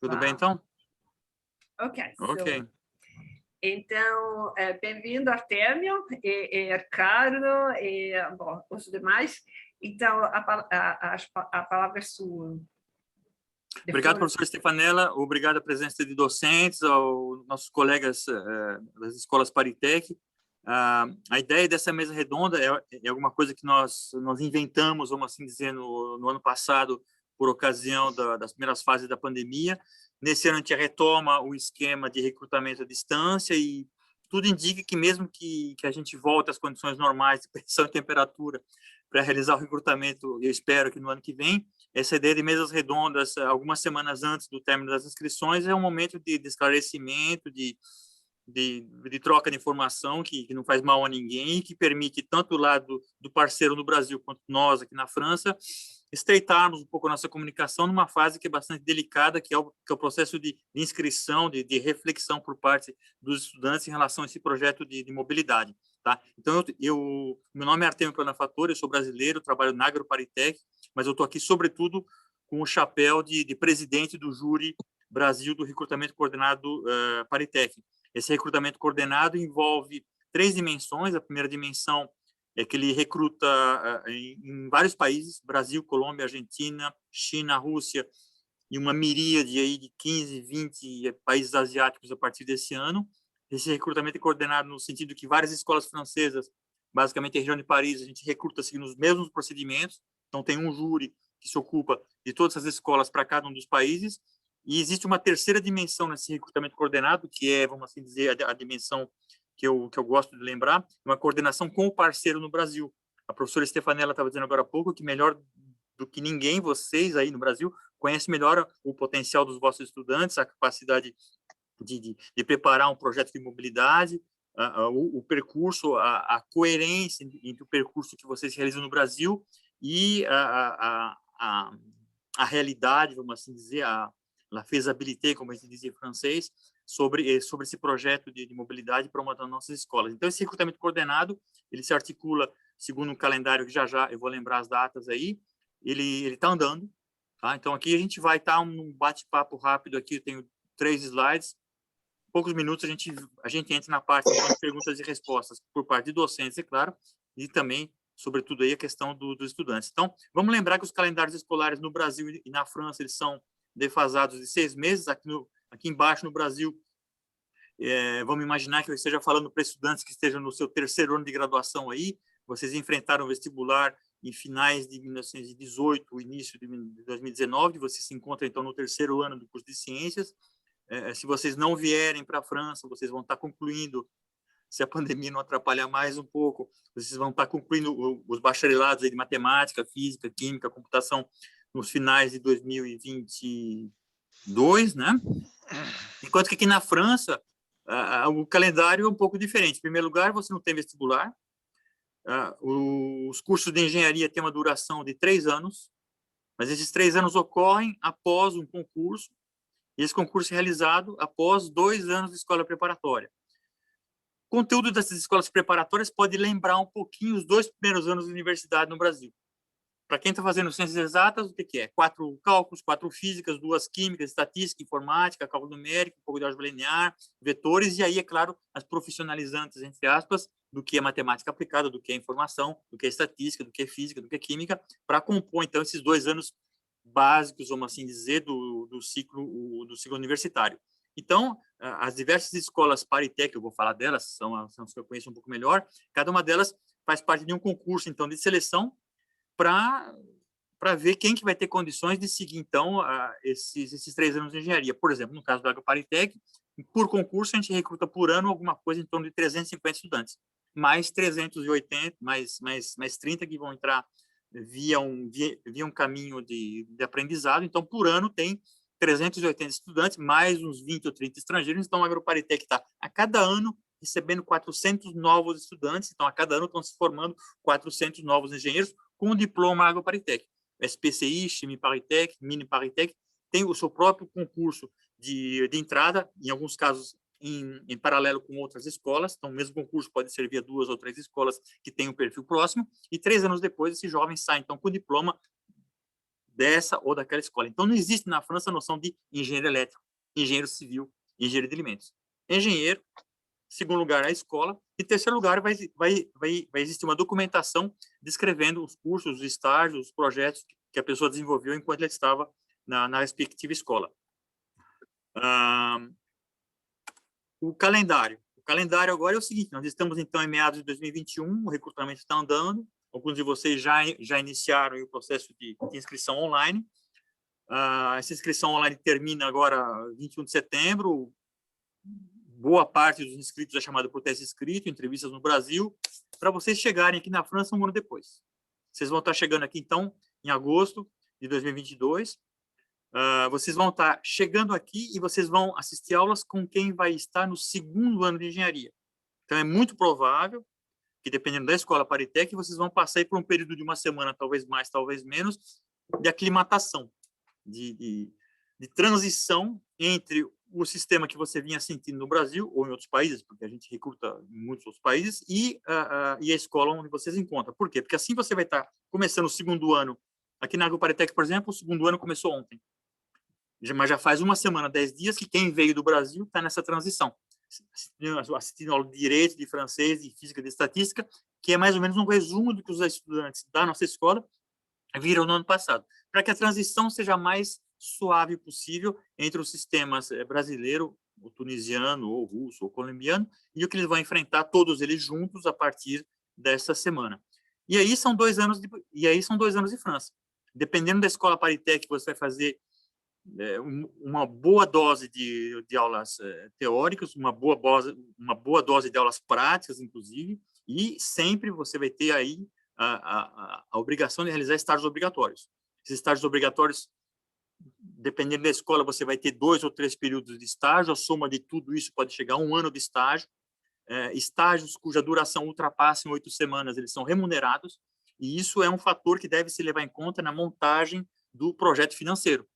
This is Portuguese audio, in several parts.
Tudo bem, então? Ok. Ok. Então, bem-vindo, Artêmio, e Ricardo, e bom, os demais. Então, a palavra é sua. Obrigado, professor Stefanella. Obrigado à presença de docentes, aos nossos colegas das escolas Paritec. A ideia dessa mesa redonda é alguma coisa que nós inventamos, vamos assim dizer, no ano passado, por ocasião das primeiras fases da pandemia. Nesse ano, a gente retoma o esquema de recrutamento à distância e tudo indica que, mesmo que a gente volte às condições normais de pressão e temperatura para realizar o recrutamento, eu espero que no ano que vem, essa ideia de mesas redondas, algumas semanas antes do término das inscrições, é um momento de esclarecimento, de troca de informação que não faz mal a ninguém, que permite tanto o lado do parceiro no Brasil quanto nós aqui na França estreitarmos um pouco a nossa comunicação numa fase que é bastante delicada, que é o processo de inscrição, de reflexão por parte dos estudantes em relação a esse projeto de mobilidade. Tá? Então, meu nome é Artêmio Planafattori, eu sou brasileiro, trabalho na AgroParitec, mas eu estou aqui, sobretudo, com o chapéu de presidente do júri Brasil do recrutamento coordenado Paritec. Esse recrutamento coordenado envolve 3 dimensões. A primeira dimensão é que ele recruta em vários países: Brasil, Colômbia, Argentina, China, Rússia, e uma miríade aí de 15, 20 países asiáticos a partir desse ano. Esse recrutamento é coordenado no sentido que várias escolas francesas, basicamente a região de Paris, a gente recruta seguindo os mesmos procedimentos. Então, tem um júri que se ocupa de todas as escolas para cada um dos países. E existe uma terceira dimensão nesse recrutamento coordenado, que é, vamos assim dizer, a dimensão que eu gosto de lembrar, uma coordenação com o parceiro no Brasil. A professora Stefanella estava dizendo agora há pouco que, melhor do que ninguém, vocês aí no Brasil conhecem melhor o potencial dos vossos estudantes, a capacidade de preparar um projeto de mobilidade, o percurso, a coerência entre o percurso que vocês realizam no Brasil e a realidade, vamos assim dizer, la faisabilité, como a gente dizia em francês, sobre esse projeto de mobilidade para uma das nossas escolas. Então, esse recrutamento coordenado, ele se articula segundo um calendário que já eu vou lembrar as datas aí. Ele está andando, tá? Então, aqui a gente vai estar um bate-papo rápido aqui, eu tenho 3 slides, poucos minutos a gente entra na parte de perguntas e respostas por parte de docentes, é claro, e também, sobretudo, aí a questão dos estudantes. Então, vamos lembrar que os calendários escolares no Brasil e na França, eles são defasados de 6 meses. Aqui embaixo, no Brasil, vamos imaginar que eu esteja falando para estudantes que estejam no seu 3º ano de graduação aí. Vocês enfrentaram o vestibular em finais de 1918, início de 2019, você se encontra, então, no 3º ano do curso de Ciências. Se vocês não vierem para a França, vocês vão estar concluindo, se a pandemia não atrapalhar mais um pouco, vocês vão estar concluindo os bacharelados aí de matemática, física, química, computação nos finais de 2022, né? Enquanto que aqui na França, o calendário é um pouco diferente. Em primeiro lugar, você não tem vestibular. Os cursos de engenharia têm uma duração de 3 anos, mas esses 3 anos ocorrem após um concurso. E esse concurso é realizado após 2 anos de escola preparatória. O conteúdo dessas escolas preparatórias pode lembrar um pouquinho os 2 primeiros anos de universidade no Brasil. Para quem está fazendo ciências exatas, o que é? 4 cálculos, 4 físicas, 2 químicas, estatística, informática, cálculo numérico, um pouco de álgebra linear, vetores, e aí, é claro, as profissionalizantes, entre aspas, do que é matemática aplicada, do que é informação, do que é estatística, do que é física, do que é química, para compor, então, esses 2 anos básicos, vamos assim dizer, do ciclo universitário. Então, as diversas escolas Paritec, eu vou falar delas, são as que eu conheço um pouco melhor, cada uma delas faz parte de um concurso, então, de seleção para ver quem que vai ter condições de seguir, então, esses 3 anos de engenharia. Por exemplo, no caso da AgroParitec, por concurso, a gente recruta por ano alguma coisa em torno de 350 estudantes, mais 380, mais 30 que vão entrar via um caminho de aprendizado. Então, por ano, tem 380 estudantes, mais uns 20 ou 30 estrangeiros. Então, a AgroParitec está, a cada ano, recebendo 400 novos estudantes. Então, a cada ano estão se formando 400 novos engenheiros com o diploma AgroParitec. SPCI, Chimie Paritec, Mini Paritec, tem o seu próprio concurso de entrada, em alguns casos em paralelo com outras escolas. Então, o mesmo concurso pode servir a 2 ou 3 escolas que têm um perfil próximo, e 3 anos depois, esse jovem sai, então, com o diploma dessa ou daquela escola. Então, não existe na França a noção de engenheiro elétrico, engenheiro civil, engenheiro de alimentos. Engenheiro, segundo lugar, a escola, e terceiro lugar, vai existir uma documentação descrevendo os cursos, os estágios, os projetos que a pessoa desenvolveu enquanto ela estava na respectiva escola. O calendário. O calendário agora é o seguinte, nós estamos, então, em meados de 2021, o recrutamento está andando, alguns de vocês já iniciaram o processo de inscrição online. Essa inscrição online termina agora 21 de setembro, boa parte dos inscritos é chamada por teste escrito, entrevistas no Brasil, para vocês chegarem aqui na França um ano depois. Vocês vão estar chegando aqui, então, em agosto de 2022. Vocês vão estar chegando aqui e vocês vão assistir aulas com quem vai estar no segundo ano de engenharia. Então, é muito provável que, dependendo da escola Paritec, vocês vão passar aí por um período de uma semana, talvez mais, talvez menos, de aclimatação, de transição entre o sistema que você vinha sentindo no Brasil ou em outros países, porque a gente recruta em muitos outros países, e a escola onde vocês encontram. Por quê? Porque assim você vai estar começando o segundo ano. Aqui na Agroparitec, por exemplo, o segundo ano começou ontem. Mas já faz uma semana, 10 dias, que quem veio do Brasil está nessa transição. Assistindo aula de direito, de francês, de física, de estatística, que é mais ou menos um resumo do que os estudantes da nossa escola viram no ano passado, para que a transição seja mais suave possível entre os sistemas brasileiro, o tunisiano, ou russo, ou colombiano, e o que eles vão enfrentar, todos eles juntos, a partir dessa semana. E aí são 2 anos de França. Dependendo da escola Paritec, você vai fazer uma boa dose de aulas teóricas, uma boa dose de aulas práticas, inclusive, e sempre você vai ter aí a obrigação de realizar estágios obrigatórios. Esses estágios obrigatórios, dependendo da escola, você vai ter 2 ou 3 períodos de estágio, a soma de tudo isso pode chegar a 1 ano de estágio. Estágios cuja duração ultrapassem 8 semanas, eles são remunerados, e isso é um fator que deve se levar em conta na montagem do projeto financeiro.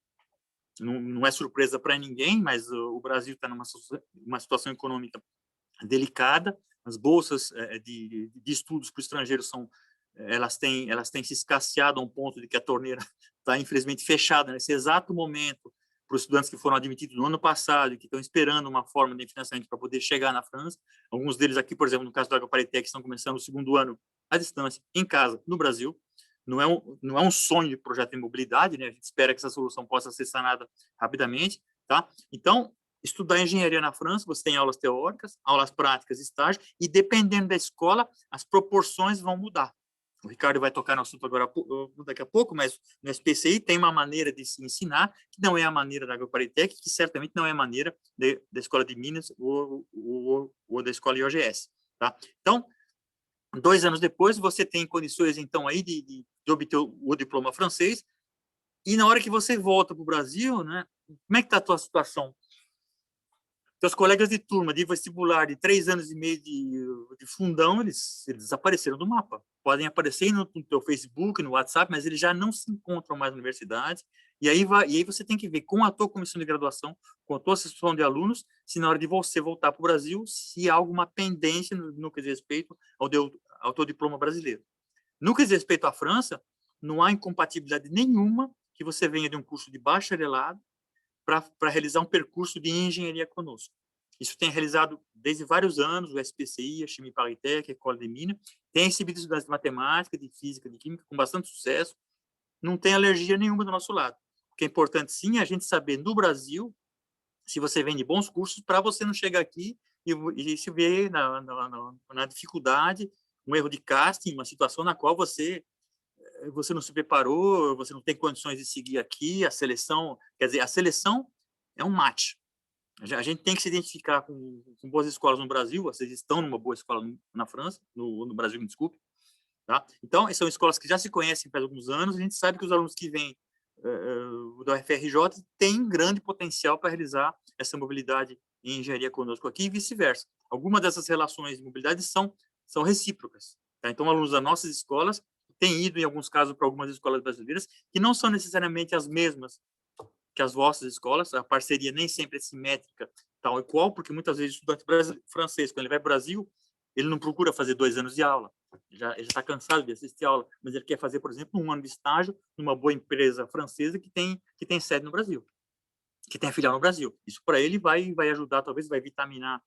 Não é surpresa para ninguém, mas o Brasil está numa situação econômica delicada. As bolsas de estudos para o estrangeiro elas têm se escasseado a um ponto de que a torneira está, infelizmente, fechada nesse exato momento para os estudantes que foram admitidos no ano passado e que estão esperando uma forma de financiamento para poder chegar na França. Alguns deles aqui, por exemplo, no caso da Agroparitec, estão começando o segundo ano à distância, em casa, no Brasil. Não é um sonho de projeto de mobilidade, né? A gente espera que essa solução possa ser sanada rapidamente, tá? Então, estudar engenharia na França, você tem aulas teóricas, aulas práticas, estágio, e dependendo da escola, as proporções vão mudar. O Ricardo vai tocar no assunto agora daqui a pouco, mas no SPCI tem uma maneira de se ensinar, que não é a maneira da Agroparitec, que certamente não é a maneira da Escola de Minas ou da Escola IOGS, tá? Então, 2 anos depois, você tem condições, então, aí de obter o diploma francês, e na hora que você volta para o Brasil, né, como é que está a tua situação? Teus colegas de turma, de vestibular, de 3 anos e meio de fundão, eles desapareceram do mapa. Podem aparecer no teu Facebook, no WhatsApp, mas eles já não se encontram mais na universidade, e aí você tem que ver com a tua comissão de graduação, com a tua associação de alunos, se na hora de você voltar para o Brasil, se há alguma pendência no que diz respeito ao teu diploma brasileiro. No que diz respeito à França, não há incompatibilidade nenhuma que você venha de um curso de bacharelado para realizar um percurso de engenharia conosco. Isso tem realizado desde vários anos, o SPCI, a Chimie Paritec, a École de Minas, tem recebido estudantes de matemática, de física, de química, com bastante sucesso, não tem alergia nenhuma do nosso lado. O que é importante, sim, é a gente saber, no Brasil, se você vende bons cursos, para você não chegar aqui e se ver na dificuldade, um erro de casting, uma situação na qual você não se preparou, você não tem condições de seguir aqui, a seleção, quer dizer, a seleção é um match. A gente tem que se identificar com boas escolas no Brasil, vocês estão numa boa escola na França, no Brasil, me desculpe, tá? Então, são escolas que já se conhecem faz alguns anos, a gente sabe que os alunos que vêm da UFRJ têm grande potencial para realizar essa mobilidade em engenharia conosco aqui e vice-versa. Algumas dessas relações de mobilidade são recíprocas, tá? Então, alunos das nossas escolas têm ido, em alguns casos, para algumas escolas brasileiras, que não são necessariamente as mesmas que as vossas escolas, a parceria nem sempre é simétrica, tal e qual, porque muitas vezes o estudante francês, quando ele vai para o Brasil, ele não procura fazer 2 anos de aula, ele já está cansado de assistir aula, mas ele quer fazer, por exemplo, um ano de estágio numa boa empresa francesa que tem sede no Brasil, que tem filial no Brasil. Isso para ele vai ajudar, talvez vai vitaminar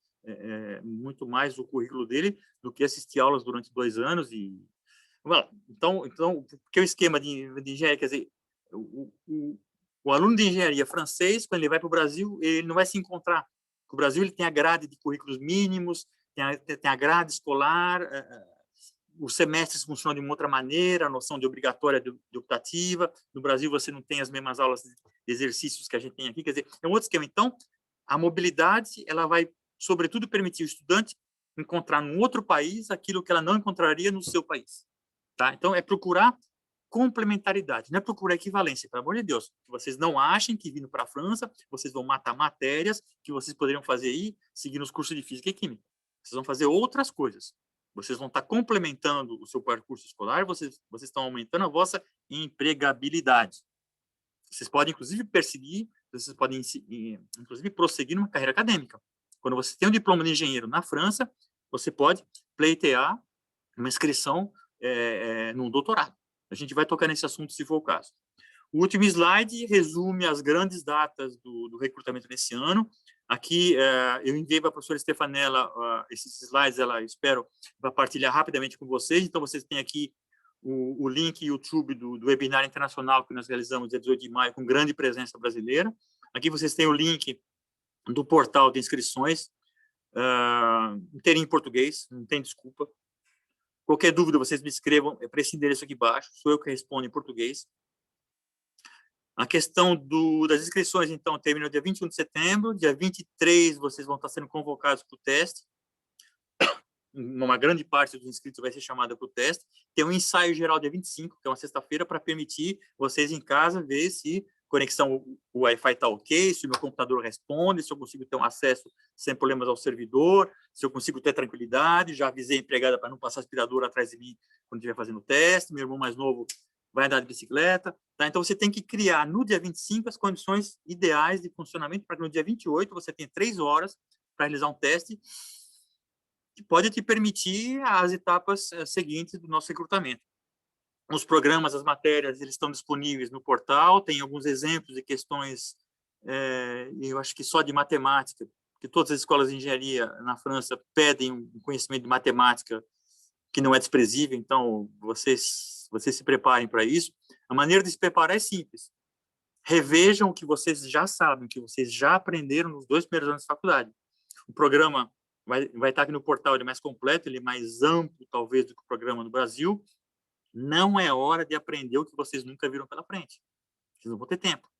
muito mais o currículo dele do que assistir aulas durante 2 anos. Então, porque o esquema de engenharia, quer dizer, o aluno de engenharia francês, quando ele vai para o Brasil, ele não vai se encontrar. O Brasil ele tem a grade de currículos mínimos, tem a grade escolar, os semestres funcionam de uma outra maneira, a noção de obrigatória de optativa. No Brasil, você não tem as mesmas aulas de exercícios que a gente tem aqui. Quer dizer, é um outro esquema. Então, a mobilidade ela vai, sobretudo, permitir o estudante encontrar num outro país aquilo que ela não encontraria no seu país. Tá? Então, é procurar complementaridade, não é procurar equivalência, pelo amor de Deus. Que vocês não achem que vindo para a França, vocês vão matar matérias que vocês poderiam fazer aí, seguindo os cursos de Física e Química. Vocês vão fazer outras coisas. Vocês vão estar complementando o seu percurso escolar, vocês estão aumentando a vossa empregabilidade. Vocês podem, inclusive, vocês podem, inclusive, prosseguir numa carreira acadêmica. Quando você tem um diploma de engenheiro na França, você pode pleitear uma inscrição num doutorado. A gente vai tocar nesse assunto, se for o caso. O último slide resume as grandes datas do recrutamento nesse ano. Aqui, eu enviei para a professora Stefanella esses slides, ela, espero, vai partilhar rapidamente com vocês. Então, vocês têm aqui o link YouTube do webinar internacional que nós realizamos dia 18 de maio, com grande presença brasileira. Aqui vocês têm o link do portal de inscrições, inteirinho em português, não tem desculpa. Qualquer dúvida, vocês me escrevam para esse endereço aqui embaixo, sou eu que respondo em português. A questão das inscrições, então, termina dia 21 de setembro, dia 23 vocês vão estar sendo convocados para o teste, uma grande parte dos inscritos vai ser chamada para o teste. Tem um ensaio geral dia 25, que é uma sexta-feira, para permitir vocês em casa ver se conexão, o Wi-Fi está ok, se o meu computador responde, se eu consigo ter um acesso sem problemas ao servidor, se eu consigo ter tranquilidade. Já avisei a empregada para não passar aspirador atrás de mim quando estiver fazendo o teste. Meu irmão mais novo vai andar de bicicleta. Tá? Então, você tem que criar no dia 25 as condições ideais de funcionamento para que no dia 28 você tenha 3 horas para realizar um teste que pode te permitir as etapas seguintes do nosso recrutamento. Os programas, as matérias, eles estão disponíveis no portal, tem alguns exemplos de questões, eu acho que só de matemática, que todas as escolas de engenharia na França pedem um conhecimento de matemática que não é desprezível, então vocês se preparem para isso. A maneira de se preparar é simples. Revejam o que vocês já sabem, o que vocês já aprenderam nos 2 primeiros anos de faculdade. O programa vai estar aqui no portal, ele é mais completo, ele é mais amplo, talvez, do que o programa no Brasil. Não é hora de aprender o que vocês nunca viram pela frente. Vocês não vão ter tempo.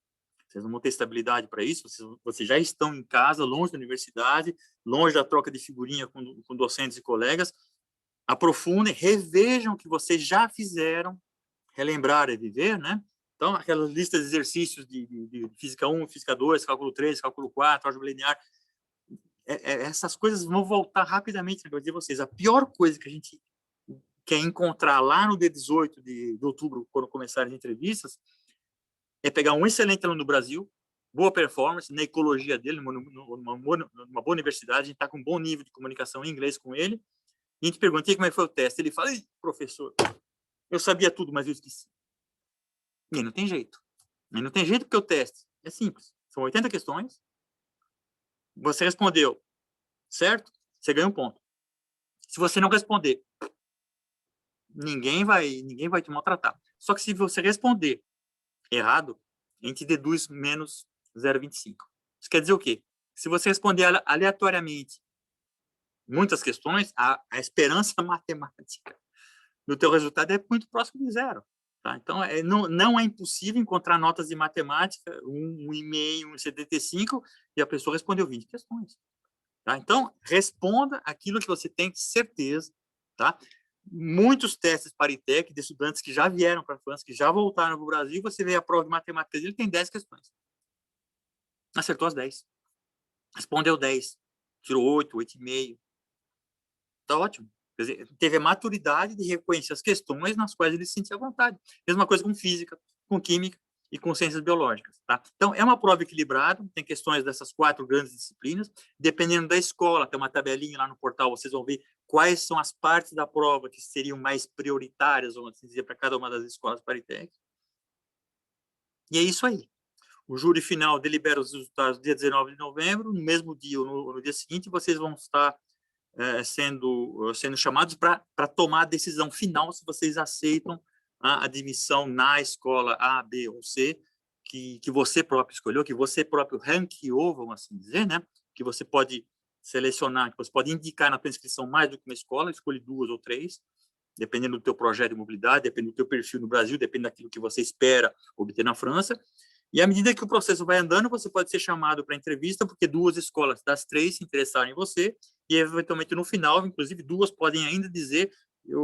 Vocês não vão ter estabilidade para isso. Vocês já estão em casa, longe da universidade, longe da troca de figurinha com docentes e colegas. Aprofundem, revejam o que vocês já fizeram. Relembrar é viver, né? Então, aquelas listas de exercícios de Física 1, Física 2, Cálculo 3, Cálculo 4, Álgebra Linear, essas coisas vão voltar rapidamente. Vou dizer a vocês, a pior coisa que a gente quer encontrar lá no dia 18 de outubro, quando começarem as entrevistas, é pegar um excelente aluno do Brasil, boa performance na ecologia dele, numa boa universidade, a gente está com um bom nível de comunicação em inglês com ele, e a gente pergunta como é que foi o teste. Ele fala, professor, eu sabia tudo, mas eu esqueci. E não tem jeito. E não tem jeito porque o teste é simples. São 80 questões, você respondeu certo, você ganha um ponto. Se você não responder, ninguém vai te maltratar. Só que se você responder errado, a gente deduz menos 0,25. Isso quer dizer o quê? Se você responder aleatoriamente muitas questões, a esperança matemática do teu resultado é muito próximo de 0. Tá? Então, não é impossível encontrar notas de matemática, 1,5, 1,75, e a pessoa respondeu 20 questões. Tá? Então, responda aquilo que você tem certeza. Tá? Muitos testes Paritec de estudantes que já vieram para a França, que já voltaram para o Brasil, você vê a prova de matemática dele, tem 10 questões. Acertou as 10. Respondeu 10. Tirou 8, 8,5. Está ótimo. Quer dizer, teve a maturidade de reconhecer as questões nas quais ele se sentia à vontade. Mesma coisa com física, com química. e com ciências biológicas. Tá? Então, é uma prova equilibrada, tem questões dessas 4 grandes disciplinas, dependendo da escola, tem uma tabelinha lá no portal, vocês vão ver quais são as partes da prova que seriam mais prioritárias, vamos assim dizer, para cada uma das escolas Paritec. E é isso aí. O júri final delibera os resultados dia 19 de novembro, no mesmo dia ou no dia seguinte, vocês vão estar sendo chamados para tomar a decisão final se vocês aceitam a admissão na escola A, B ou C, que você próprio escolheu, que você próprio ranqueou, vamos assim dizer, né? Que você pode selecionar, que você pode indicar na tua inscrição mais do que uma escola, escolhe 2 ou 3, dependendo do teu projeto de mobilidade, dependendo do teu perfil no Brasil, dependendo daquilo que você espera obter na França. E à medida que o processo vai andando, você pode ser chamado para entrevista, porque 2 escolas das 3 se interessaram em você, e eventualmente no final, inclusive 2 podem ainda dizer,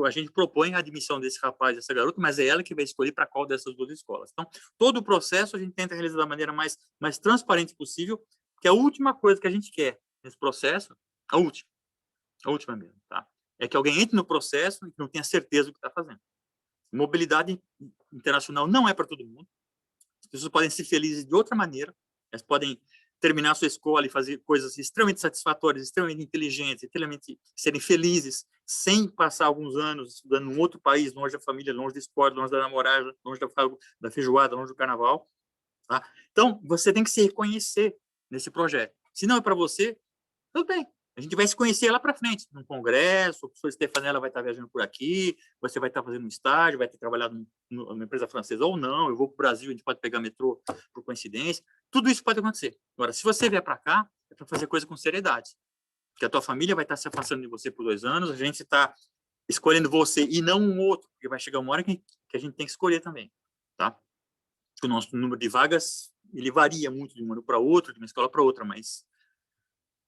a gente propõe a admissão desse rapaz, dessa garota, mas é ela que vai escolher para qual dessas 2 escolas. Então, todo o processo a gente tenta realizar da maneira mais transparente possível, porque a última coisa que a gente quer nesse processo, a última mesmo, tá? É que alguém entre no processo e não tenha certeza do que está fazendo. Mobilidade internacional não é para todo mundo. As pessoas podem ser felizes de outra maneira, elas podem terminar a sua escola e fazer coisas extremamente satisfatórias, extremamente inteligentes, extremamente serem felizes, sem passar alguns anos estudando em outro país, longe da família, longe do esporte, longe da namorada, longe da feijoada, longe do carnaval. Tá? Então, você tem que se reconhecer nesse projeto. Se não é para você, tudo bem. A gente vai se conhecer lá para frente, num congresso, a professora Stefanella vai estar viajando por aqui, você vai estar fazendo um estágio, vai ter trabalhado numa empresa francesa ou não, eu vou para o Brasil, a gente pode pegar metrô por coincidência. Tudo isso pode acontecer. Agora, se você vier para cá, é para fazer coisa com seriedade. Porque a tua família vai estar se afastando de você por 2 anos, a gente está escolhendo você e não um outro, porque vai chegar uma hora que a gente tem que escolher também. Tá? O nosso número de vagas, ele varia muito de um ano para outro, de uma escola para outra, mas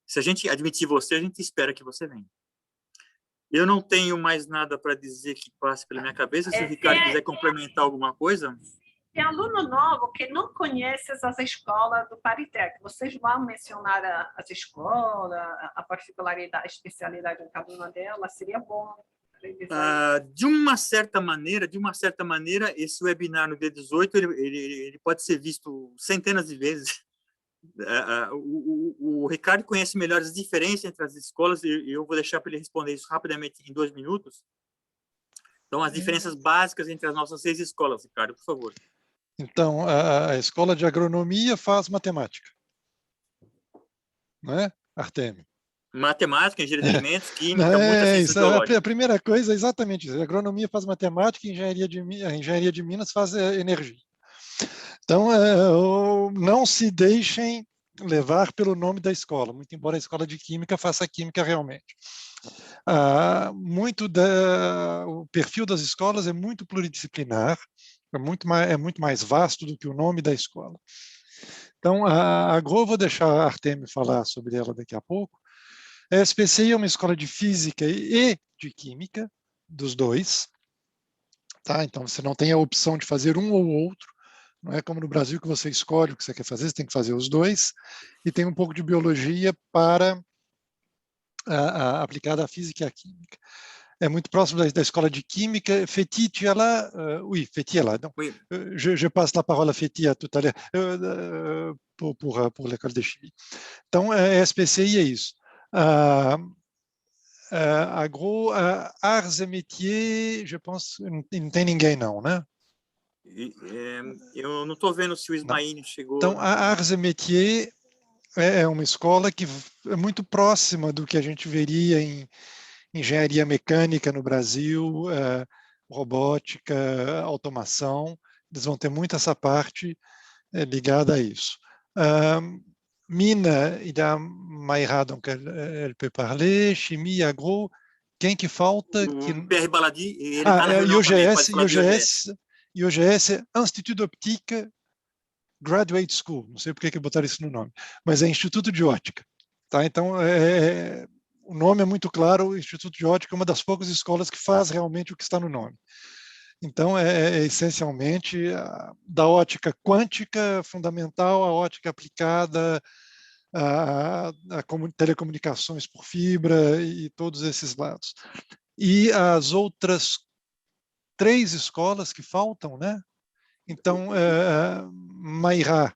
se a gente admitir você, a gente espera que você venha. Eu não tenho mais nada para dizer que passe pela minha cabeça. Se o Ricardo quiser complementar alguma coisa. Tem aluno novo que não conhece as escolas do Paritec. Vocês vão mencionar as escolas, a particularidade, a especialidade de cada uma delas? Seria bom. De uma certa maneira, esse webinar no dia 18, ele pode ser visto centenas de vezes. O Ricardo conhece melhor as diferenças entre as escolas e eu vou deixar para ele responder isso rapidamente em 2 minutos. Então, as diferenças básicas entre as nossas 6 escolas, Ricardo, por favor. Então, a escola de agronomia faz matemática, não é, Artemio? Matemática, engenharia de alimentos, química, muita ciência biológica. A primeira coisa é exatamente isso. A agronomia faz matemática, a engenharia de Minas faz energia. Então, não se deixem levar pelo nome da escola, muito embora a escola de química faça química realmente. O perfil das escolas é muito pluridisciplinar, é muito mais vasto do que o nome da escola. Então, a Agro, vou deixar a Artemio falar sobre ela daqui a pouco. A SPCI é uma escola de física e de química, dos 2. Tá? Então, você não tem a opção de fazer um ou outro. Não é como no Brasil que você escolhe o que você quer fazer, você tem que fazer os 2. E tem um pouco de biologia para aplicada à física e à química. É muito próximo da escola de química. Féti, tu es là? Oui, Féti est là. Donc, oui. Je passe la parole à Féti à tout à l'heure pour l'école de chimie. Então, SPCI é isso. Agro, arts et métiers, je pense, não tem ninguém não, né? Eu não estou vendo se o Ismaílio chegou. Então, a arts et métiers é uma escola que é muito próxima do que a gente veria em engenharia mecânica no Brasil, robótica, automação. Eles vão ter muito essa parte ligada a isso. Mine, il a Maïra, donc elle peut parler. Chimie, agro. Quem que falta? O Pierre Baladi, ele está na reunião IOGS é Institut d'Optique Graduate School. Não sei por que botaram isso no nome, mas é Instituto de Ótica. Tá? Então, o nome é muito claro, o Instituto de Ótica é uma das poucas escolas que faz realmente o que está no nome. Então, essencialmente da ótica quântica fundamental à ótica aplicada, a telecomunicações por fibra e todos esses lados. E as outras 3 escolas que faltam, né? Então, Mayra,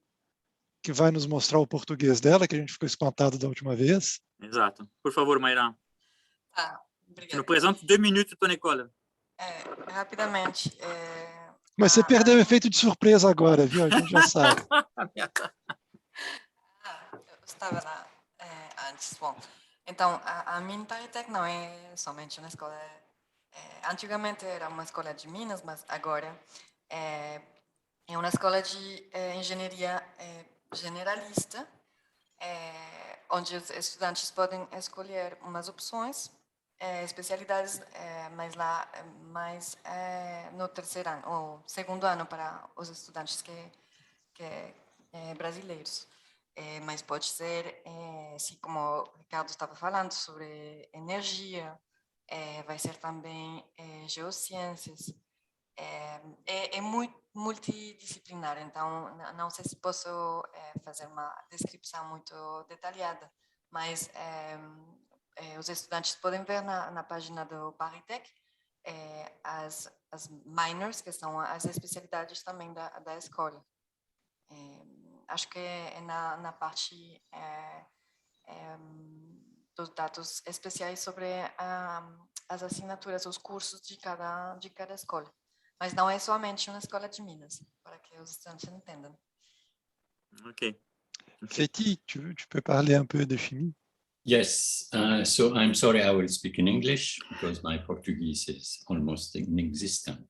que vai nos mostrar o português dela, que a gente ficou espantado da última vez. Exato. Por favor, Mayra. Ah, obrigada. Nous présente 2 minutes ton école. Rapidamente. Mas você perdeu o efeito de surpresa agora, viu? A gente já sabe. Eu estava lá antes. Bom, então, a Mini Paritec não é somente uma escola... antigamente era uma escola de Minas, mas agora é uma escola de engenharia generalista, onde os estudantes podem escolher umas opções, especialidades, mas lá mais no terceiro ano, ou segundo ano para os estudantes que brasileiros. Mas pode ser, assim como o Ricardo estava falando, sobre energia, vai ser também geociências. É muito multidisciplinar, então não sei se posso fazer uma descrição muito detalhada, mas os estudantes podem ver na página do Paritec as minors, que são as especialidades também da escola. Acho que é na parte dos dados especiais sobre as assinaturas, os cursos de cada escola. Mas não é somente uma escola de Minas, para que os estudantes entendam. Ok. Fethi, tu peux parler un peu de chimie? Yes, so I'm sorry I will speak in English because my Portuguese is almost inexistent.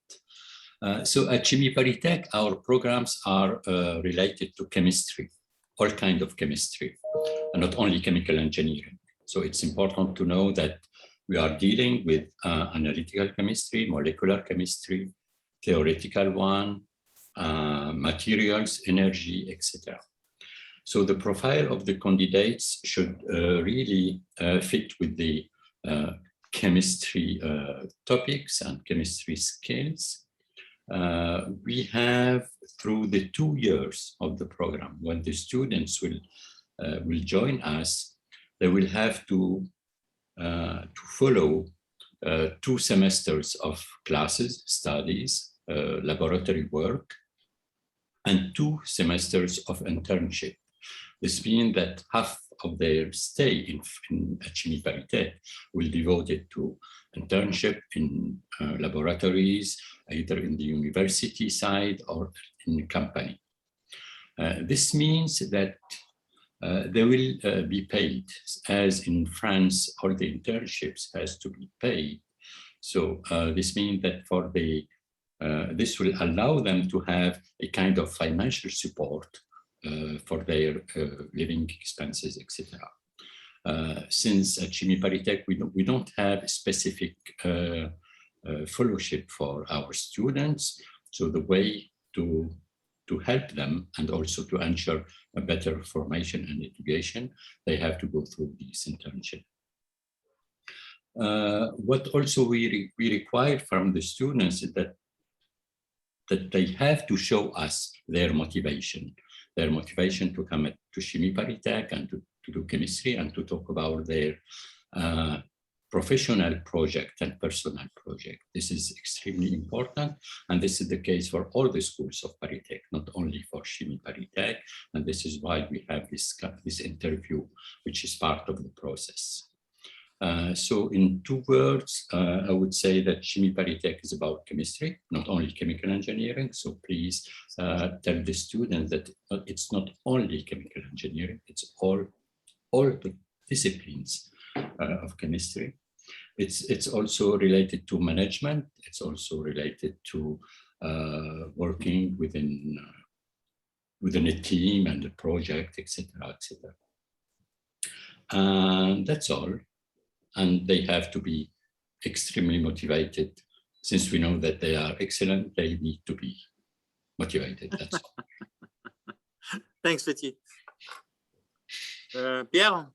So at Chimie Paritec, our programs are related to chemistry, all kinds of chemistry, and not only chemical engineering. So it's important to know that we are dealing with analytical chemistry, molecular chemistry, theoretical one, materials, energy, etc. So the profile of the candidates should really fit with the chemistry topics and chemistry skills. We have, through the 2 years of the program, when the students will join us, they will have to follow 2 semesters of classes, studies, laboratory work, and 2 semesters of internship. This means that half of their stay in Chimie Paritec will be devoted to internship in laboratories, either in the university side or in the company. This means that they will be paid, as in France, all the internships has to be paid. So this means that for this will allow them to have a kind of financial support for their living expenses, etc. Since at Chimie Paritec we don't have a specific fellowship for our students, so the way to help them and also to ensure a better formation and education, they have to go through this internship. What also we require from the students is that they have to show us their motivation to come to Chimie Paritec and to do chemistry and to talk about their professional project and personal project. This is extremely important, and this is the case for all the schools of Paritec, not only for Chimie Paritec, and this is why we have this interview, which is part of the process. So in 2 words, I would say that Chimie Paritec is about chemistry, not only chemical engineering. So please tell the students that it's not only chemical engineering, it's all the disciplines of chemistry. It's also related to management. It's also related to working within a team and a project, etc., etc. And that's all. And they have to be extremely motivated. Since we know that they are excellent, they need to be motivated, that's all. Thanks, Fethi. Pierre?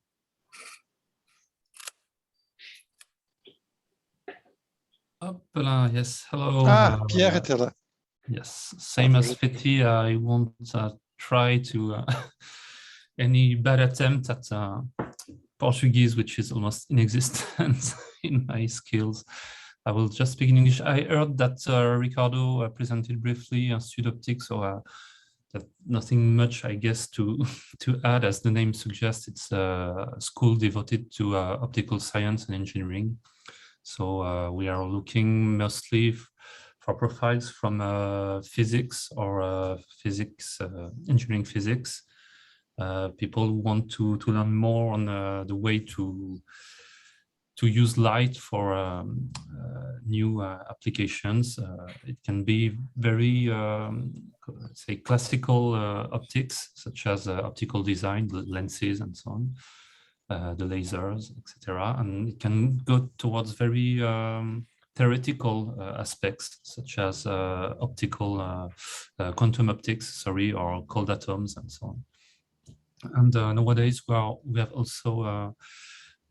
Yes, hello. Pierre était là. Yes, same as Fethi, I won't try to any bad attempt at Portuguese, which is almost inexistent in my skills. I will just speak in English. I heard that Ricardo presented briefly on StudOptics, so that nothing much, I guess, to add. As the name suggests, it's a school devoted to optical science and engineering. So we are looking mostly for profiles from physics or engineering physics. People who want to learn more on the way to use light for new applications. It can be very, say, classical optics, such as optical design, the lenses and so on, the lasers, etc. And it can go towards very theoretical aspects, such as optical, quantum optics, or cold atoms and so on. And nowadays we have also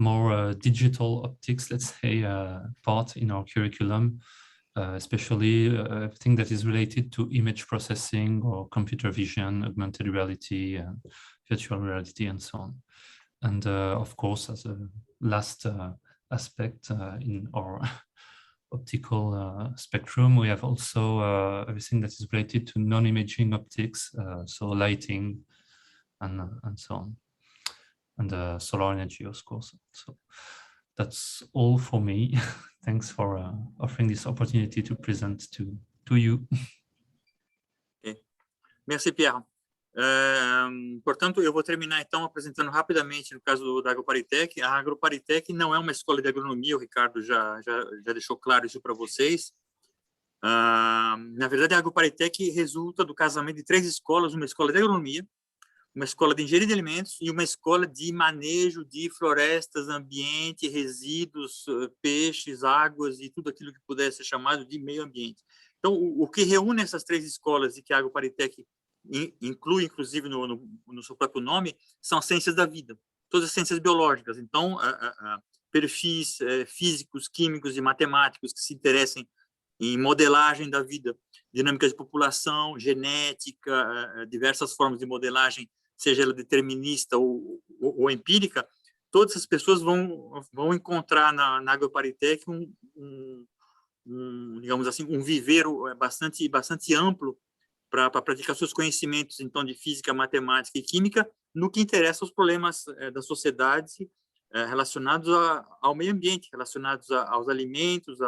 more digital optics, let's say, part in our curriculum, especially everything that is related to image processing or computer vision, augmented reality, and virtual reality, and so on. And of course, as a last aspect in our optical spectrum, we have also everything that is related to non-imaging optics, so lighting and so on. And solar energy, of course. So that's all for me. Thanks for offering this opportunity to present to you. Okay. Merci, Pierre. Portanto, eu vou terminar, então, apresentando rapidamente, no caso da AgroParisTech. A AgroParisTech não é uma escola de agronomia, o Ricardo já deixou claro isso para vocês. Na verdade, a AgroParisTech resulta do casamento de 3 escolas, uma escola de agronomia, uma escola de engenharia de alimentos e uma escola de manejo de florestas, ambiente, resíduos, peixes, águas e tudo aquilo que puder ser chamado de meio ambiente. Então, o que reúne essas 3 escolas e que a AgroParisTech inclui, inclusive, no seu próprio nome, são as ciências da vida, todas as ciências biológicas. Então, perfis físicos, químicos e matemáticos que se interessem em modelagem da vida, dinâmicas de população, genética, diversas formas de modelagem, seja ela determinista ou empírica, todas as pessoas vão encontrar na AgroParisTech digamos assim, um viveiro bastante amplo para praticar seus conhecimentos, então, de física, matemática e química, no que interessa aos problemas da sociedade relacionados ao meio ambiente, relacionados aos alimentos,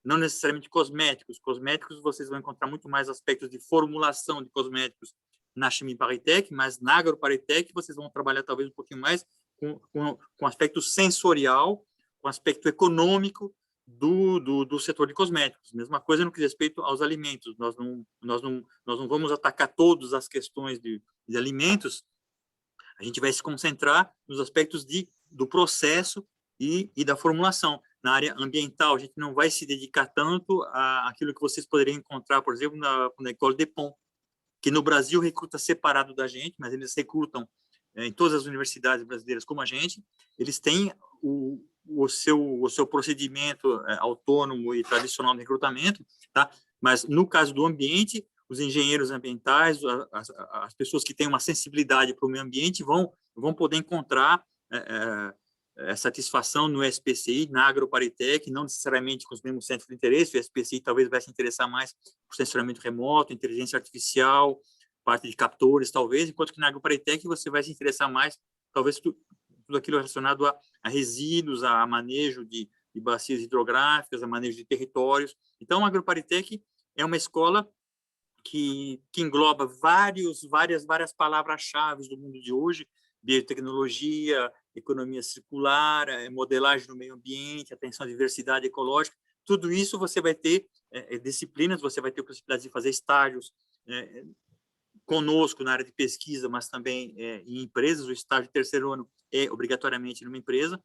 não necessariamente cosméticos. Cosméticos, vocês vão encontrar muito mais aspectos de formulação de cosméticos na Chimie ParisTech, mas na AgroParisTech vocês vão trabalhar talvez um pouquinho mais com aspecto sensorial, com aspecto econômico do setor de cosméticos. Mesma coisa no que diz respeito aos alimentos. Nós não vamos atacar todas as questões de alimentos, a gente vai se concentrar nos aspectos do processo e da formulação. Na área ambiental, a gente não vai se dedicar tanto àquilo que vocês poderiam encontrar, por exemplo, na École des Ponts, que no Brasil recruta separado da gente, mas eles recrutam em todas as universidades brasileiras como a gente. Eles têm o seu procedimento autônomo e tradicional de recrutamento, tá? Mas no caso do ambiente, os engenheiros ambientais, as pessoas que têm uma sensibilidade para o meio ambiente vão poder encontrar satisfação no SPCI, na AgroParisTech, não necessariamente com os mesmos centros de interesse. O SPCI talvez vai se interessar mais por sensoramento remoto, inteligência artificial, parte de captores, talvez, enquanto que na AgroParisTech você vai se interessar mais, talvez, tudo aquilo relacionado a resíduos, a manejo de bacias hidrográficas, a manejo de territórios. Então, a AgroParisTech é uma escola que engloba várias palavras-chave do mundo de hoje: biotecnologia, economia circular, modelagem do meio ambiente, atenção à diversidade ecológica. Tudo isso você vai ter disciplinas, você vai ter possibilidade de fazer estágios conosco na área de pesquisa, mas também em empresas. O estágio de 3º ano é obrigatoriamente numa empresa.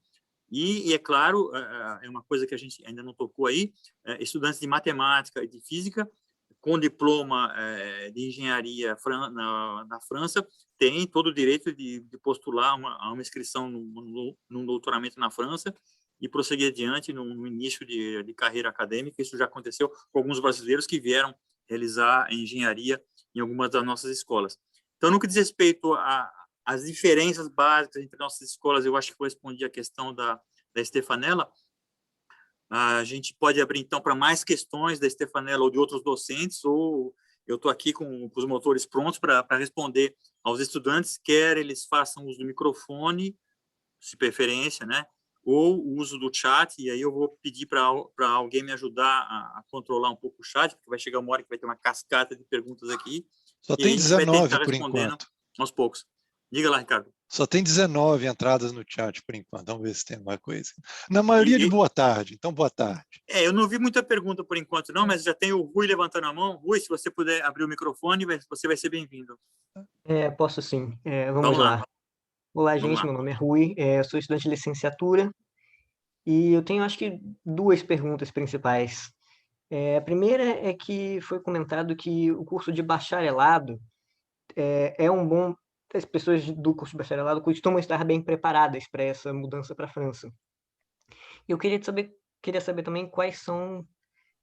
E é claro, é uma coisa que a gente ainda não tocou aí, estudantes de matemática e de física com diploma de engenharia na França têm todo o direito de postular a uma inscrição num doutoramento na França e prosseguir adiante no início de carreira acadêmica. Isso já aconteceu com alguns brasileiros que vieram realizar engenharia em algumas das nossas escolas. Então, no que diz respeito às diferenças básicas entre nossas escolas, eu acho que eu respondi a questão da Stefanella. A gente pode abrir, então, para mais questões da Stefanella ou de outros docentes, ou eu estou aqui com os motores prontos para responder aos estudantes, quer eles façam uso do microfone, se preferência, né? Ou o uso do chat, e aí eu vou pedir para alguém me ajudar a controlar um pouco o chat, porque vai chegar uma hora que vai ter uma cascata de perguntas aqui. Só e tem aí a gente vai 19 tentar por respondendo enquanto. aos poucos. Diga lá, Ricardo. Só tem 19 entradas no chat por enquanto. Vamos ver se tem alguma coisa. Na maioria de boa tarde. Então, boa tarde. Eu não vi muita pergunta por enquanto, não, mas já tem o Rui levantando a mão. Rui, se você puder abrir o microfone, você vai ser bem-vindo. Posso sim. Vamos lá. Olá, gente. Meu nome é Rui. Eu sou estudante de licenciatura. E eu tenho, acho que, duas perguntas principais. A primeira é que foi comentado que o curso de bacharelado é um bom... As pessoas do curso de bacharelado costumam estar bem preparadas para essa mudança para a França. Eu queria saber também quais são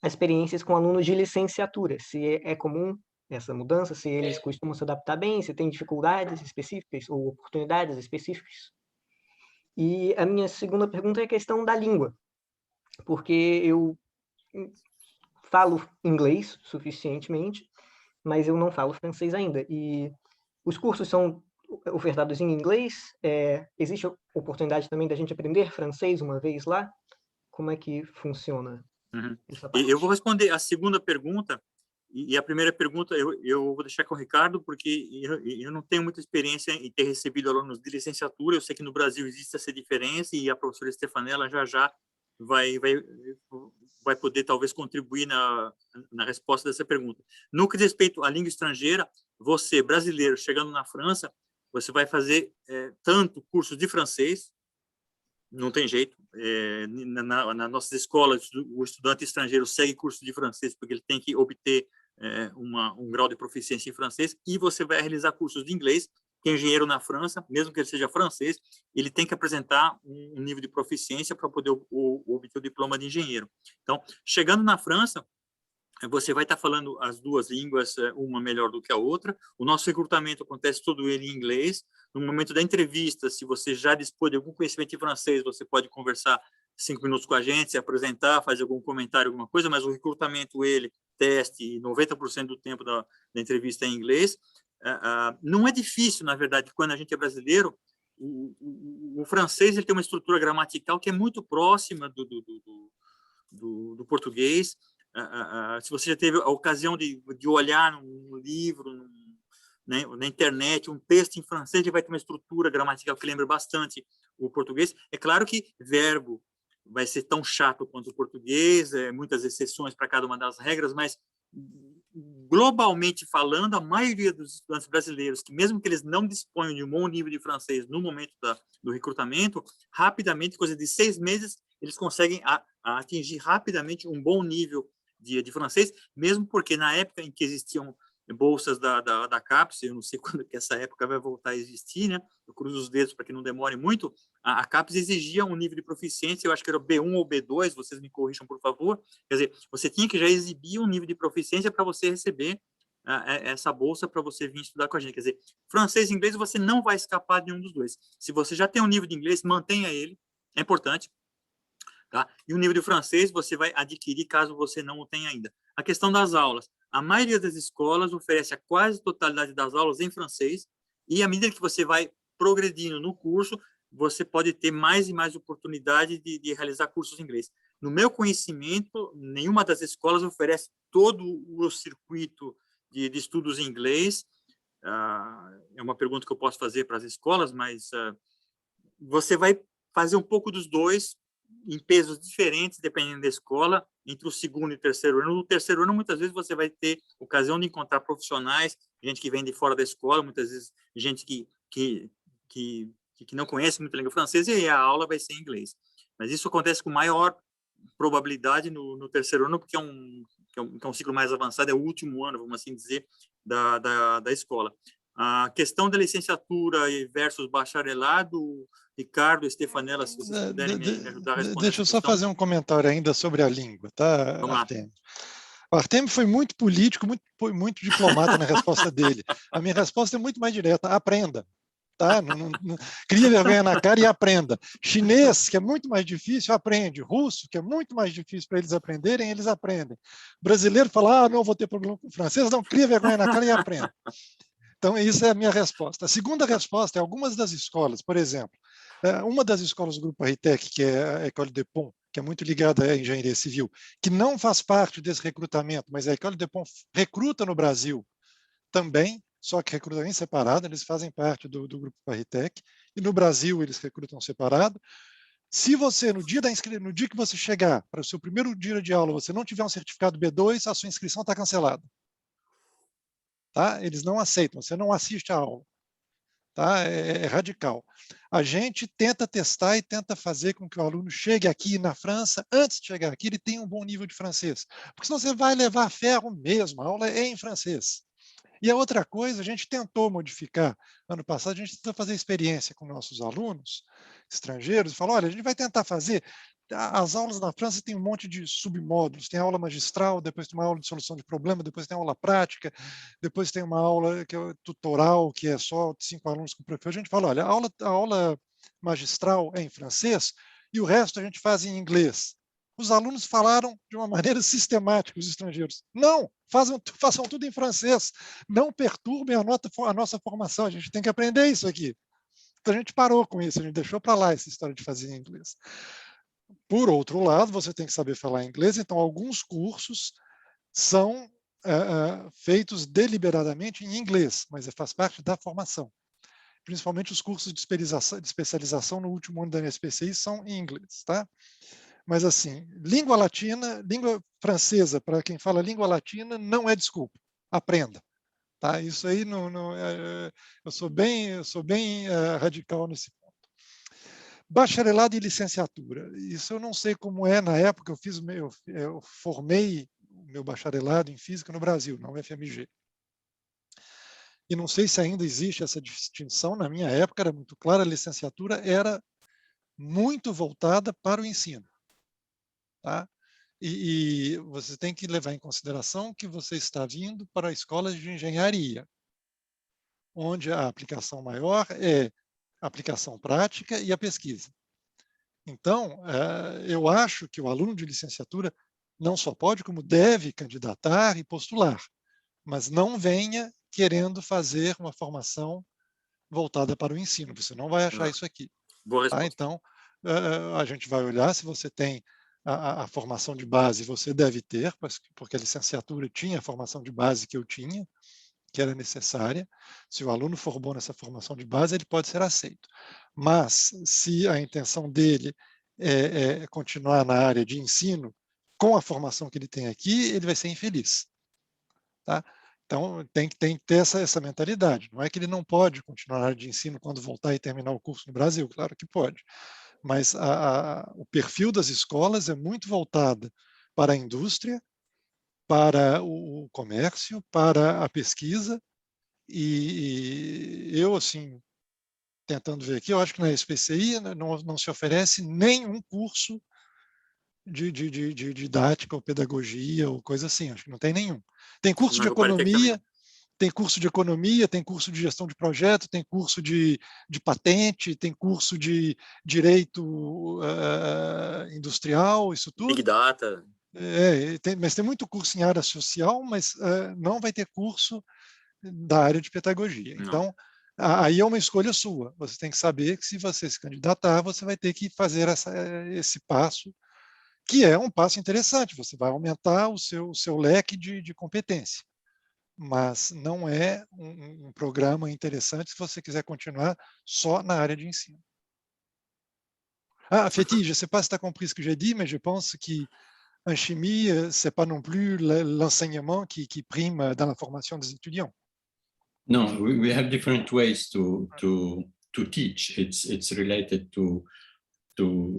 as experiências com alunos de licenciatura, se é comum essa mudança, se eles costumam se adaptar bem, se tem dificuldades específicas ou oportunidades específicas. E a minha segunda pergunta é a questão da língua, porque eu falo inglês suficientemente, mas eu não falo francês ainda, e os cursos são ofertados em inglês, existe a oportunidade também da gente aprender francês uma vez lá? Como é que funciona essa parte? Eu vou responder a segunda pergunta, e a primeira pergunta eu vou deixar com o Ricardo, porque eu não tenho muita experiência em ter recebido alunos de licenciatura. Eu sei que no Brasil existe essa diferença, e a professora Stefanella já vai poder talvez contribuir na resposta dessa pergunta. No que diz respeito à língua estrangeira, você, brasileiro, chegando na França, você vai fazer tanto cursos de francês, não tem jeito, nas nossas escolas, o estudante estrangeiro segue curso de francês, porque ele tem que obter um grau de proficiência em francês, e você vai realizar cursos de inglês, que é engenheiro na França, mesmo que ele seja francês, ele tem que apresentar um nível de proficiência para poder obter o diploma de engenheiro. Então, chegando na França, você vai estar falando as duas línguas, uma melhor do que a outra. O nosso recrutamento acontece todo ele em inglês. No momento da entrevista, se você já dispõe de algum conhecimento em francês, você pode conversar 5 minutos com a gente, se apresentar, fazer algum comentário, alguma coisa, mas o recrutamento, teste, 90% do tempo da entrevista é em inglês. Não é difícil, na verdade, quando a gente é brasileiro. O francês ele tem uma estrutura gramatical que é muito próxima do português. Se você já teve a ocasião de olhar num livro, na internet, um texto em francês, ele vai ter uma estrutura gramatical que lembra bastante o português. É claro que verbo vai ser tão chato quanto o português, muitas exceções para cada uma das regras, mas globalmente falando, a maioria dos estudantes brasileiros, que mesmo que eles não disponham de um bom nível de francês no momento do recrutamento, rapidamente, coisa de 6 meses, eles conseguem atingir rapidamente um bom nível de francês, mesmo porque na época em que existiam bolsas da CAPES, eu não sei quando que essa época vai voltar a existir, né? Eu cruzo os dedos para que não demore muito. A CAPES exigia um nível de proficiência, eu acho que era B1 ou B2, vocês me corrijam, por favor. Quer dizer, você tinha que já exibir um nível de proficiência para você receber essa bolsa, para você vir estudar com a gente. Quer dizer, francês e inglês você não vai escapar de um dos dois. Se você já tem um nível de inglês, mantenha ele, é importante. Tá? E o nível de francês você vai adquirir caso você não o tenha ainda. A questão das aulas. A maioria das escolas oferece a quase totalidade das aulas em francês, e à medida que você vai progredindo no curso, você pode ter mais e mais oportunidade de realizar cursos em inglês. No meu conhecimento, nenhuma das escolas oferece todo o circuito de estudos em inglês. É uma pergunta que eu posso fazer para as escolas, mas você vai fazer um pouco dos dois, em pesos diferentes, dependendo da escola, entre o segundo e o terceiro ano. No terceiro ano, muitas vezes, você vai ter ocasião de encontrar profissionais, gente que vem de fora da escola, muitas vezes gente que não conhece muito a língua francesa, e a aula vai ser em inglês. Mas isso acontece com maior probabilidade no terceiro ano, porque é um ciclo mais avançado, é o último ano, vamos assim dizer, da escola. A questão da licenciatura versus bacharelado, Ricardo, Stefanella, se vocês puderem me ajudar a responder. Deixa eu só fazer um comentário ainda sobre a língua, tá, Artemio? O Artemio foi muito político, muito diplomata na resposta dele. A minha resposta é muito mais direta: aprenda. Tá? Não cria vergonha na cara e aprenda. Chinês, que é muito mais difícil, aprende. Russo, que é muito mais difícil para eles aprenderem, eles aprendem. Brasileiro fala, não vou ter problema com francês, não, cria vergonha na cara e aprenda. Então, isso é a minha resposta. A segunda resposta é algumas das escolas, por exemplo, uma das escolas do Grupo Ritec, que é a École de Pont, que é muito ligada à engenharia civil, que não faz parte desse recrutamento, mas a École de Pont recruta no Brasil também, só que recrutam em separado, eles fazem parte do Grupo Ritec, e no Brasil eles recrutam separado. Se você, no dia que você chegar para o seu primeiro dia de aula, você não tiver um certificado B2, a sua inscrição está cancelada. Tá? Eles não aceitam, você não assiste a aula. Tá? É radical. A gente tenta testar e tenta fazer com que o aluno chegue aqui na França, antes de chegar aqui, ele tenha um bom nível de francês. Porque senão você vai levar ferro mesmo, a aula é em francês. E a outra coisa, a gente tentou modificar, ano passado, a gente tentou fazer experiência com nossos alunos estrangeiros, e falou, olha, a gente vai tentar fazer, as aulas na França tem um monte de submódulos, tem aula magistral, depois tem uma aula de solução de problema, depois tem aula prática, depois tem uma aula que é tutoral, que é só 5 alunos com o professor. A gente fala, olha, a aula magistral é em francês e o resto a gente faz em inglês. Os alunos falaram de uma maneira sistemática, os estrangeiros. Não, façam tudo em francês. Não perturbem a nossa formação. A gente tem que aprender isso aqui. Então, a gente parou com isso, a gente deixou para lá essa história de fazer em inglês. Por outro lado, você tem que saber falar inglês, então alguns cursos são feitos deliberadamente em inglês, mas faz parte da formação. Principalmente os cursos de especialização no último ano da NSPCI são em inglês, tá? Mas, assim, língua latina, língua francesa, para quem fala língua latina, não é desculpa. Aprenda. Tá? Isso aí, eu sou bem radical nesse ponto. Bacharelado e licenciatura. Isso eu não sei como é na época, eu formei o meu bacharelado em física no Brasil, na UFMG. E não sei se ainda existe essa distinção. Na minha época era muito clara, a licenciatura era muito voltada para o ensino. Tá? E você tem que levar em consideração que você está vindo para a escola de engenharia, onde a aplicação maior é a aplicação prática e a pesquisa. Então, eu acho que o aluno de licenciatura não só pode, como deve candidatar e postular, mas não venha querendo fazer uma formação voltada para o ensino. Você não vai achar isso aqui. Boa resposta. Tá? Então, a gente vai olhar se você tem a formação de base, você deve ter, porque a licenciatura tinha a formação de base que eu tinha, que era necessária. Se o aluno for bom nessa formação de base, ele pode ser aceito. Mas, se a intenção dele é continuar na área de ensino, com a formação que ele tem aqui, ele vai ser infeliz. Tá? Então, tem que ter essa mentalidade. Não é que ele não pode continuar na área de ensino quando voltar e terminar o curso no Brasil, claro que pode. Mas o perfil das escolas é muito voltado para a indústria, para o comércio, para a pesquisa, e eu, assim, tentando ver aqui, eu acho que na SPCI não se oferece nenhum curso de didática ou pedagogia ou coisa assim, acho que não tem nenhum. Tem curso de economia, tem curso de gestão de projeto, tem curso de patente, tem curso de direito industrial, isso tudo. Big Data. Mas tem muito curso em área social, mas não vai ter curso da área de pedagogia. Não. Então, aí é uma escolha sua. Você tem que saber que se você se candidatar, você vai ter que fazer esse passo, que é um passo interessante. Você vai aumentar o seu leque de competência. Mas não é um programa interessante se você quiser continuar só na área de ensino. Féti, je ne sais pas si tu as compris ce que j'ai dit, mais je pense qu'en chimie, ce n'est pas non plus l'enseignement qui prime dans la formation des étudiants. No, we have different ways to teach. It's related to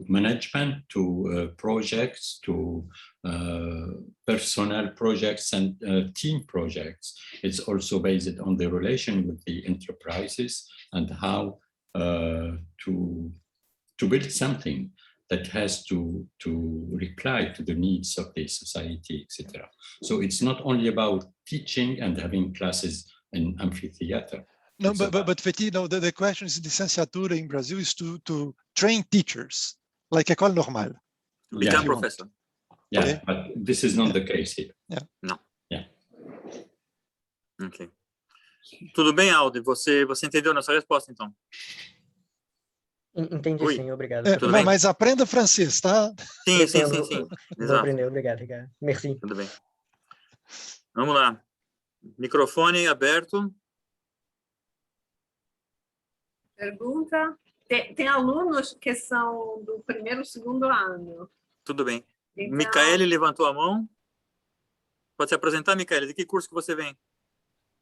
management, to projects, to personnel projects and team projects. It's also based on the relation with the enterprises and how to build something that has to reply to the needs of the society, etc. So it's not only about teaching and having classes in amphitheater. No, It's about- but Feti, no, the question is licenciatura in Brazil is to train teachers, like école normale. Become you want. professor. yeah, Okay. but this is not the case here. Ok. Tudo bem, Aldo? Você entendeu nossa resposta, então? Entendi, Oi. sim, obrigado. Tudo bem? Mas aprenda francês, tá? Sim, sim, Pretendo, sim, sim. vou Exato. aprender, obrigado, Ricardo. Merci. Tudo bem. Vamos lá. Microfone aberto. Pergunta. Tem alunos que são do primeiro e segundo ano. Tudo bem. Então, Micaele levantou a mão. Pode se apresentar, Micaele? De que curso que você vem?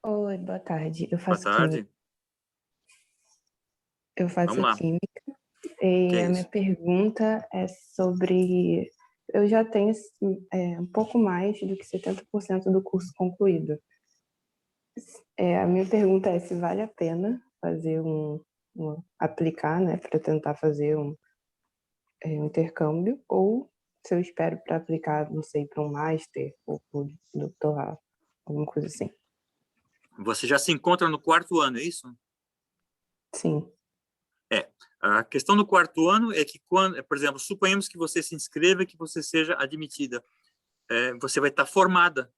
Oi, boa tarde. Eu Boa faço tarde. química. Eu faço Vamos lá. química. E Que é a minha isso? pergunta é sobre... Eu já tenho um pouco mais do que 70% do curso concluído. A minha pergunta é se vale a pena fazer aplicar, né, para tentar fazer um intercâmbio, ou se eu espero para aplicar, não sei, para um master ou para um doutorado, alguma coisa assim. Você já se encontra no 4º ano, é isso? Sim. A questão do 4º ano é que, quando, por exemplo, suponhamos que você se inscreva e que você seja admitida. Você vai estar formada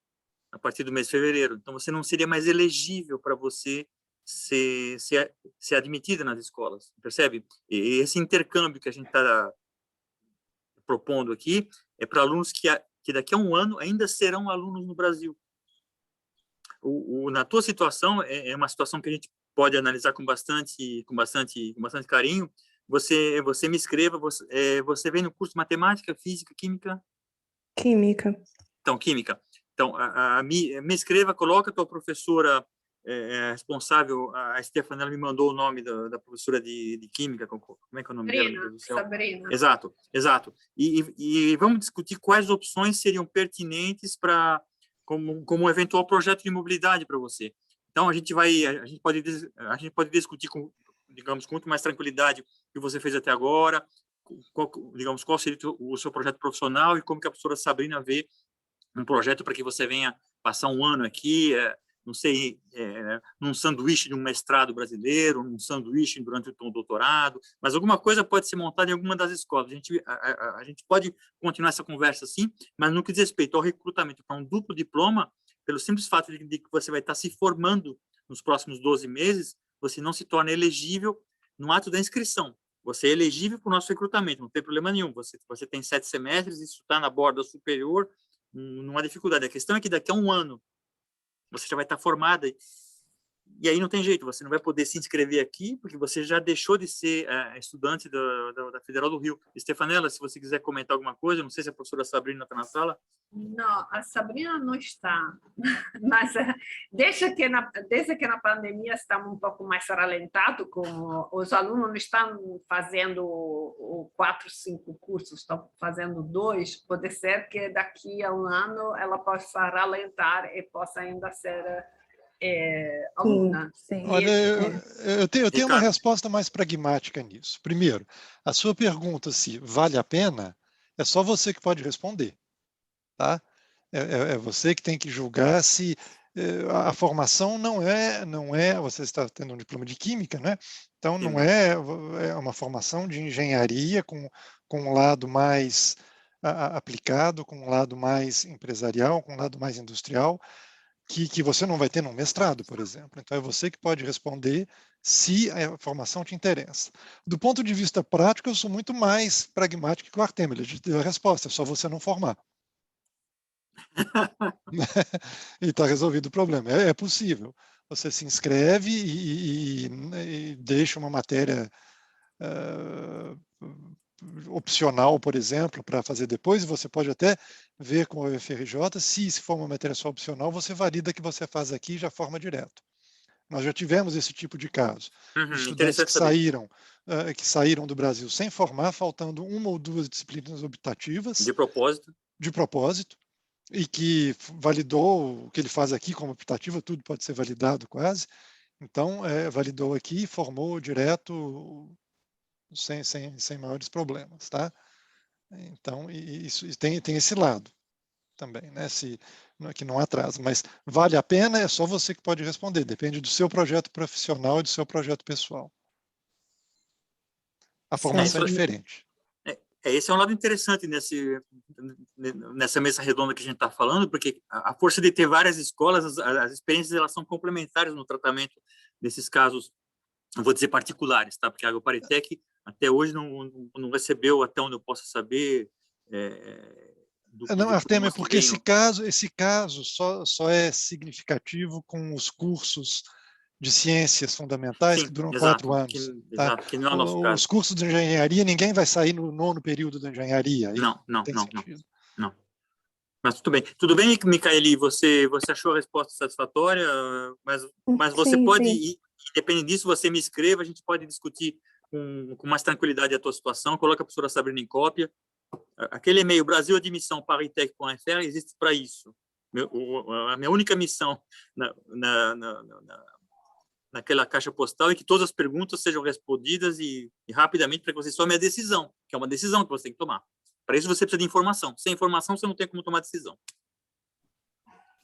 a partir do mês de fevereiro. Então, você não seria mais elegível para você ser admitida nas escolas, percebe? E esse intercâmbio que a gente está propondo aqui é para alunos que daqui a um ano ainda serão alunos no Brasil. Na tua situação, é uma situação que a gente pode analisar com bastante carinho. Você me escreva, você vem no curso de matemática, física, química? Química. Então, química. Então, me escreva, coloca a tua professora responsável, a Stefanella me mandou o nome da professora de química, como é que é o nome dela? Meu Deus do céu? Sabrina. Exato. E vamos discutir quais opções seriam pertinentes como um eventual projeto de mobilidade para você. Então, a gente pode discutir com muito mais tranquilidade o que você fez até agora, qual seria o seu projeto profissional e como que a professora Sabrina vê um projeto para que você venha passar um ano aqui, não sei, num sanduíche de um mestrado brasileiro, num sanduíche durante o doutorado, mas alguma coisa pode ser montada em alguma das escolas. A gente pode continuar essa conversa assim, mas no que diz respeito ao recrutamento para um duplo diploma, pelo simples fato de que você vai estar se formando nos próximos 12 meses, você não se torna elegível no ato da inscrição. Você é elegível para o nosso recrutamento, não tem problema nenhum. Você tem 7 semestres, isso está na borda superior, não há dificuldade. A questão é que daqui a um ano você já vai estar formada e aí não tem jeito, você não vai poder se inscrever aqui porque você já deixou de ser estudante da Federal do Rio. Stefanella, se você quiser comentar alguma coisa, não sei se a professora Sabrina está na sala. Não, a Sabrina não está, mas desde que na pandemia estamos um pouco mais ralentados, como os alunos não estão fazendo 4, 5 cursos, estão fazendo 2, pode ser que daqui a um ano ela possa ralentar e possa ainda ser aluna. Sim. Olha, eu tenho uma Ricardo. resposta mais pragmática nisso. Primeiro, a sua pergunta se vale a pena, é só você que pode responder. Tá? É você que tem que julgar se a formação não é, você está tendo um diploma de química, né? Então não é uma formação de engenharia com um lado mais aplicado, com um lado mais empresarial, com um lado mais industrial, que você não vai ter num mestrado, por exemplo. Então é você que pode responder se a formação te interessa. Do ponto de vista prático, eu sou muito mais pragmático que o Artemio. Ele deu a resposta, é só você não formar. E está resolvido o problema. É possível. Você se inscreve e deixa uma matéria opcional, por exemplo, para fazer depois, e você pode até ver com o UFRJ, se for uma matéria só opcional, você valida que você faz aqui e já forma direto. Nós já tivemos esse tipo de caso. Estudantes que saíram do Brasil sem formar, faltando 1 ou 2 disciplinas optativas. De propósito. E que validou o que ele faz aqui como optativa, tudo pode ser validado quase. Então, validou aqui e formou direto sem maiores problemas, tá? Então, isso tem esse lado também, né? que não atrasa, mas vale a pena, é só você que pode responder, depende do seu projeto profissional e do seu projeto pessoal. A formação é diferente. Esse é um lado interessante nessa mesa redonda que a gente está falando, porque a força de ter várias escolas, as experiências elas são complementares no tratamento desses casos, não vou dizer particulares, tá? Porque a Agroparitec até hoje não recebeu, até onde eu possa saber, não, Artemio, porque esse caso só é significativo com os cursos de ciências fundamentais, sim, que duram 4 anos. Exato, que não é o nosso caso. Os cursos de engenharia, ninguém vai sair no 9º período da engenharia. Não. Mas tudo bem. Tudo bem, Micaeli, você achou a resposta satisfatória, mas você pode, independente disso, você me escreva, a gente pode discutir com mais tranquilidade a tua situação, coloca a professora Sabrina em cópia. Aquele e-mail, brasil@admissão.paritec.fr, existe para isso. A minha única missão naquela caixa postal é que todas as perguntas sejam respondidas e rapidamente para que você tome a decisão, que é uma decisão que você tem que tomar. Para isso você precisa de informação. Sem informação você não tem como tomar decisão.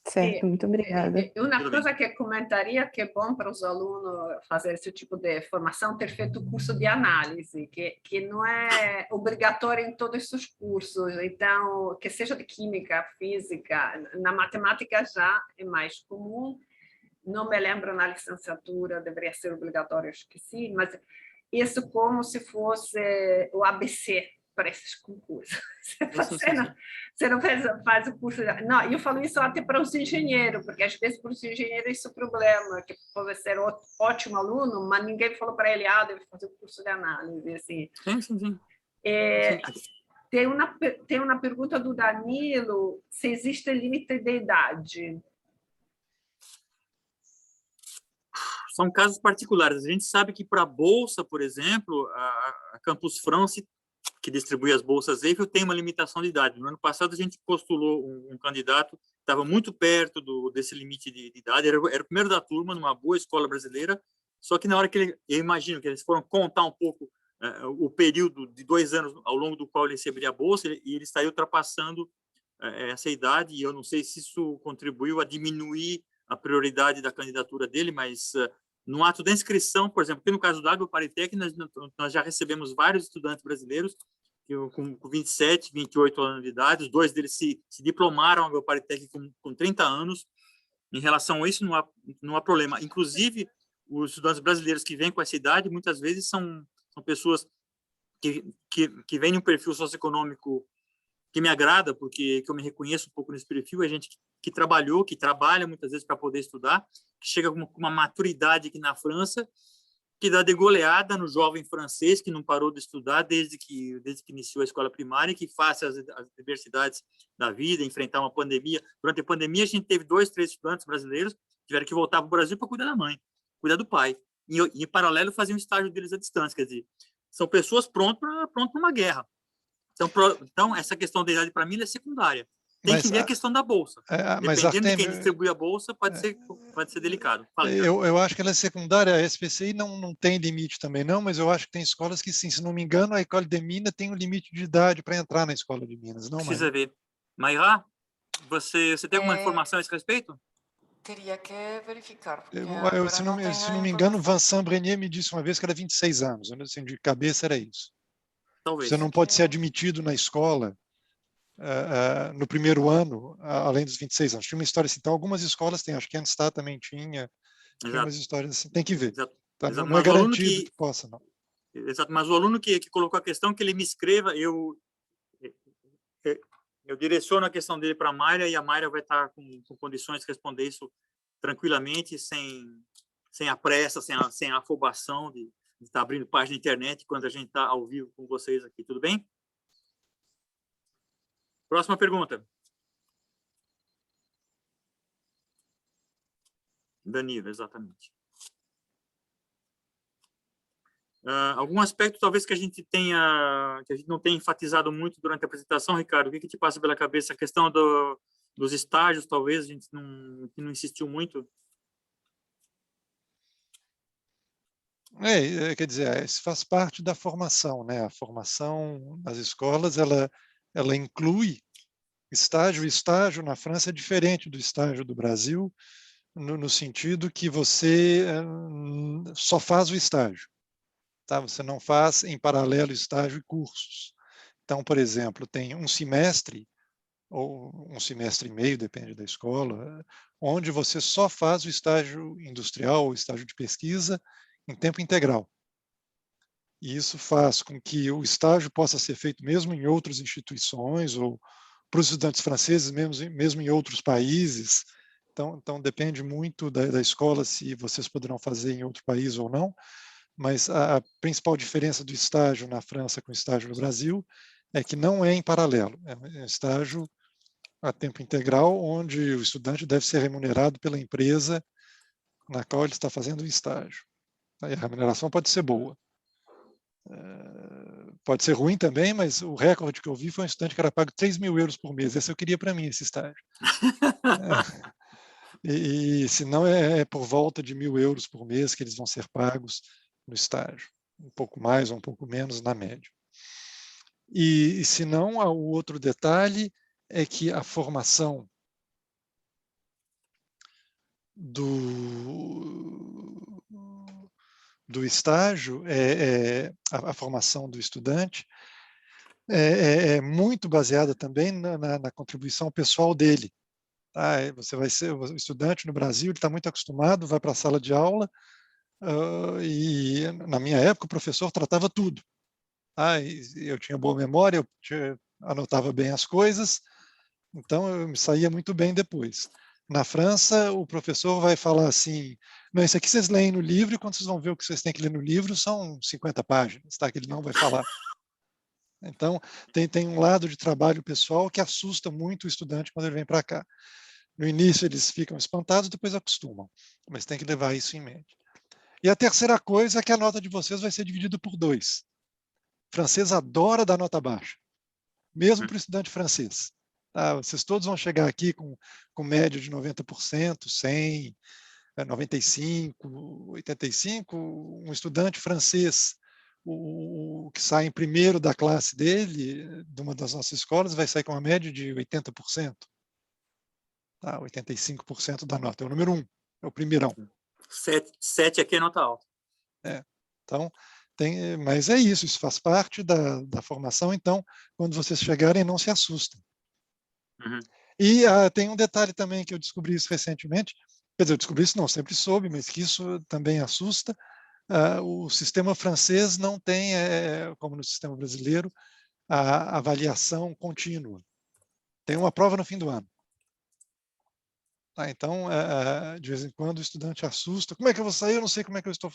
Certo, muito obrigada. Uma coisa que eu comentaria que é bom para os alunos fazer esse tipo de formação, ter feito o curso de análise, que não é obrigatório em todos os cursos, então, que seja de química, física, na matemática já é mais comum, não me lembro na licenciatura, deveria ser obrigatório, acho que sim, mas isso como se fosse o ABC para esses concursos. Você não faz o curso... Não, eu falo isso até para os engenheiros, porque às vezes para os engenheiros isso é o problema, que pode ser ótimo aluno, mas ninguém falou para ele, deve fazer o curso de análise. Assim. Sim. Tem uma pergunta do Danilo, se existe limite de idade. São casos particulares. A gente sabe que para a Bolsa, por exemplo, a Campus France, que distribui as bolsas Eiffel, tem uma limitação de idade. No ano passado, a gente postulou um candidato que estava muito perto desse limite de idade, era o primeiro da turma, numa boa escola brasileira, só que na hora que eu imagino que eles foram contar um pouco o período de 2 anos ao longo do qual ele receberia a bolsa, e ele está ultrapassando essa idade, e eu não sei se isso contribuiu a diminuir a prioridade da candidatura dele, mas no ato da inscrição, por exemplo, aqui no caso da Agroparitec, nós já recebemos vários estudantes brasileiros com 27, 28 anos de idade, os 2 deles se diplomaram Agroparitec com 30 anos. Em relação a isso, não há problema. Inclusive, os estudantes brasileiros que vêm com essa idade, muitas vezes são pessoas que vêm em um perfil socioeconômico que me agrada, porque eu me reconheço um pouco nesse perfil, é gente que trabalhou, que trabalha muitas vezes para poder estudar, que chega com uma maturidade aqui na França, que dá de goleada no jovem francês que não parou de estudar desde que iniciou a escola primária, que face às adversidades da vida, enfrentar uma pandemia. Durante a pandemia, a gente teve 2, 3 estudantes brasileiros que tiveram que voltar para o Brasil para cuidar da mãe, cuidar do pai. E em paralelo, faziam o estágio deles à distância. Quer dizer, são pessoas prontas para uma guerra. Então, essa questão da idade, para mim, é secundária. Tem que ver a questão da bolsa. Dependendo de quem distribui a bolsa, pode ser delicado. Eu acho que ela é secundária. A SPCI não tem limite também, não, mas eu acho que tem escolas que, sim, se não me engano, a École de Minas tem um limite de idade para entrar na Escola de Minas. Não, precisa ver. Mayra, você tem alguma informação a esse respeito? Teria que verificar. Se não me engano, Vincent Brenier me disse uma vez que era 26 anos. Assim, de cabeça era isso. Talvez. Você não pode ser admitido na escola no primeiro ano, além dos 26 anos. Tinha uma história assim, então algumas escolas têm, acho que a Anstar também tinha umas histórias assim, tem que ver. Tá? Não é garantido que possa, não. Exato, mas o aluno que colocou a questão, que ele me escreva, eu direciono a questão dele para a Mayra, e a Mayra vai estar com condições de responder isso tranquilamente, sem a pressa, sem a afobação de estar abrindo página na internet quando a gente está ao vivo com vocês aqui. Tudo bem? Próxima pergunta. Danilo, exatamente. Algum aspecto talvez que a gente não tenha enfatizado muito durante a apresentação, Ricardo? O que te passa pela cabeça? A questão dos estágios, talvez a gente não insistiu muito. Quer dizer, isso faz parte da formação, né? A formação nas escolas, ela inclui Estágio na França é diferente do estágio do Brasil, no sentido que você só faz o estágio, tá? Você não faz em paralelo estágio e cursos. Então, por exemplo, tem um semestre, ou um semestre e meio, depende da escola, onde você só faz o estágio industrial ou estágio de pesquisa em tempo integral. E isso faz com que o estágio possa ser feito mesmo em outras instituições ou para os estudantes franceses, mesmo em outros países. Então depende muito da escola se vocês poderão fazer em outro país ou não, mas a principal diferença do estágio na França com o estágio no Brasil é que não é em paralelo, é um estágio a tempo integral, onde o estudante deve ser remunerado pela empresa na qual ele está fazendo o estágio. Aí a remuneração pode ser boa. Pode ser ruim também, mas o recorde que eu vi foi um estudante que era pago 3 mil euros por mês. Esse eu queria para mim, esse estágio. E se não, é por volta de 1.000 euros por mês que eles vão ser pagos no estágio. Um pouco mais ou um pouco menos na média. E se não, o outro detalhe é que a formação do estágio, a formação do estudante, é muito baseada também na contribuição pessoal dele. Tá? Você vai ser o estudante no Brasil, ele está muito acostumado, vai para a sala de aula, e na minha época o professor tratava tudo. Tá? Eu tinha boa memória, eu anotava bem as coisas, então eu me saía muito bem depois. Na França, o professor vai falar assim, não, isso aqui vocês leem no livro, e quando vocês vão ver o que vocês têm que ler no livro, são 50 páginas, tá? Que ele não vai falar. Então, tem um lado de trabalho pessoal que assusta muito o estudante quando ele vem para cá. No início, eles ficam espantados, depois acostumam, mas tem que levar isso em mente. E a terceira coisa é que a nota de vocês vai ser dividida por 2. O francês adora dar nota baixa, mesmo para o estudante francês. Tá? Vocês todos vão chegar aqui com média de 90%, 100%, 95%, 85%. Um estudante francês, o que sai em primeiro da classe dele, de uma das nossas escolas, vai sair com uma média de 80%. Tá? 85% da nota. É o número 1, é o primeirão. 7 aqui é nota alta. Então, mas é isso faz parte da formação. Então, quando vocês chegarem, não se assustem. Uhum. E tem um detalhe também que eu descobri isso recentemente, quer dizer, eu descobri isso não, sempre soube, mas que isso também assusta. O sistema francês não tem, como no sistema brasileiro, a avaliação contínua. Tem uma prova no fim do ano. Tá, então, de vez em quando, o estudante assusta. Como é que eu vou sair? Eu não sei como é que eu estou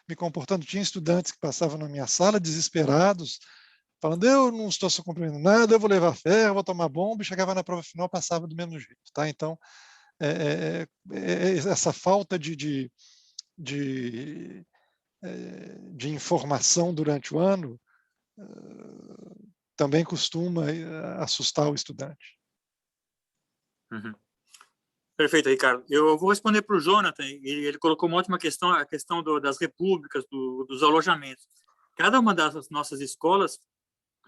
me comportando. Tinha estudantes que passavam na minha sala desesperados, falando, eu não estou só compreendendo nada, eu vou levar ferro, vou tomar bomba, e chegava na prova final, passava do mesmo jeito. Tá? Então, essa falta de informação durante o ano também costuma assustar o estudante. Uhum. Perfeito, Ricardo. Eu vou responder para o Jonathan, ele colocou uma ótima questão, a questão das repúblicas, dos alojamentos. Cada uma das nossas escolas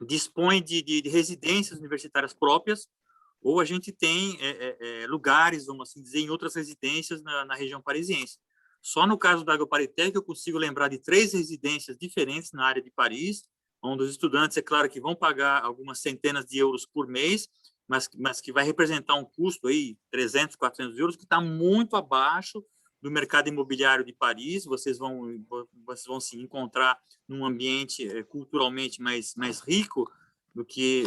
dispõe de residências universitárias próprias, ou a gente tem lugares, vamos assim dizer, em outras residências na região parisiense. Só no caso da Agroparitec eu consigo lembrar de 3 residências diferentes na área de Paris, onde os estudantes, é claro que vão pagar algumas centenas de euros por mês, mas que vai representar um custo aí 300, 400 euros, que está muito abaixo do mercado imobiliário de Paris. Vocês vão se encontrar num ambiente culturalmente mais rico do que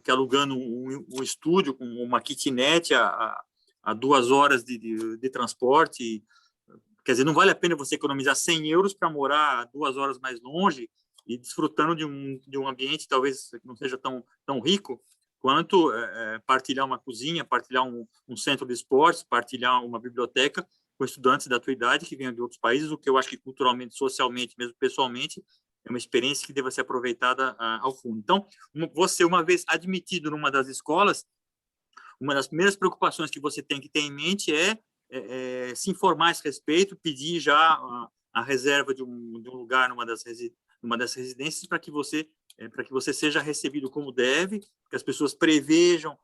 alugando um estúdio com uma kitnet a 2 horas de transporte. Quer dizer, não vale a pena você economizar 100 euros para morar 2 horas mais longe e desfrutando de um ambiente talvez não seja tão rico, quanto partilhar uma cozinha, partilhar um centro de esportes, partilhar uma biblioteca com estudantes da tua idade que venham de outros países, o que eu acho que culturalmente, socialmente, mesmo pessoalmente, é uma experiência que deva ser aproveitada ao fundo. Então, você, uma vez admitido numa das escolas, uma das primeiras preocupações que você tem que ter em mente é se informar a esse respeito, pedir já a reserva de um lugar numa das residências para que você para que você seja recebido como deve, que as pessoas prevejam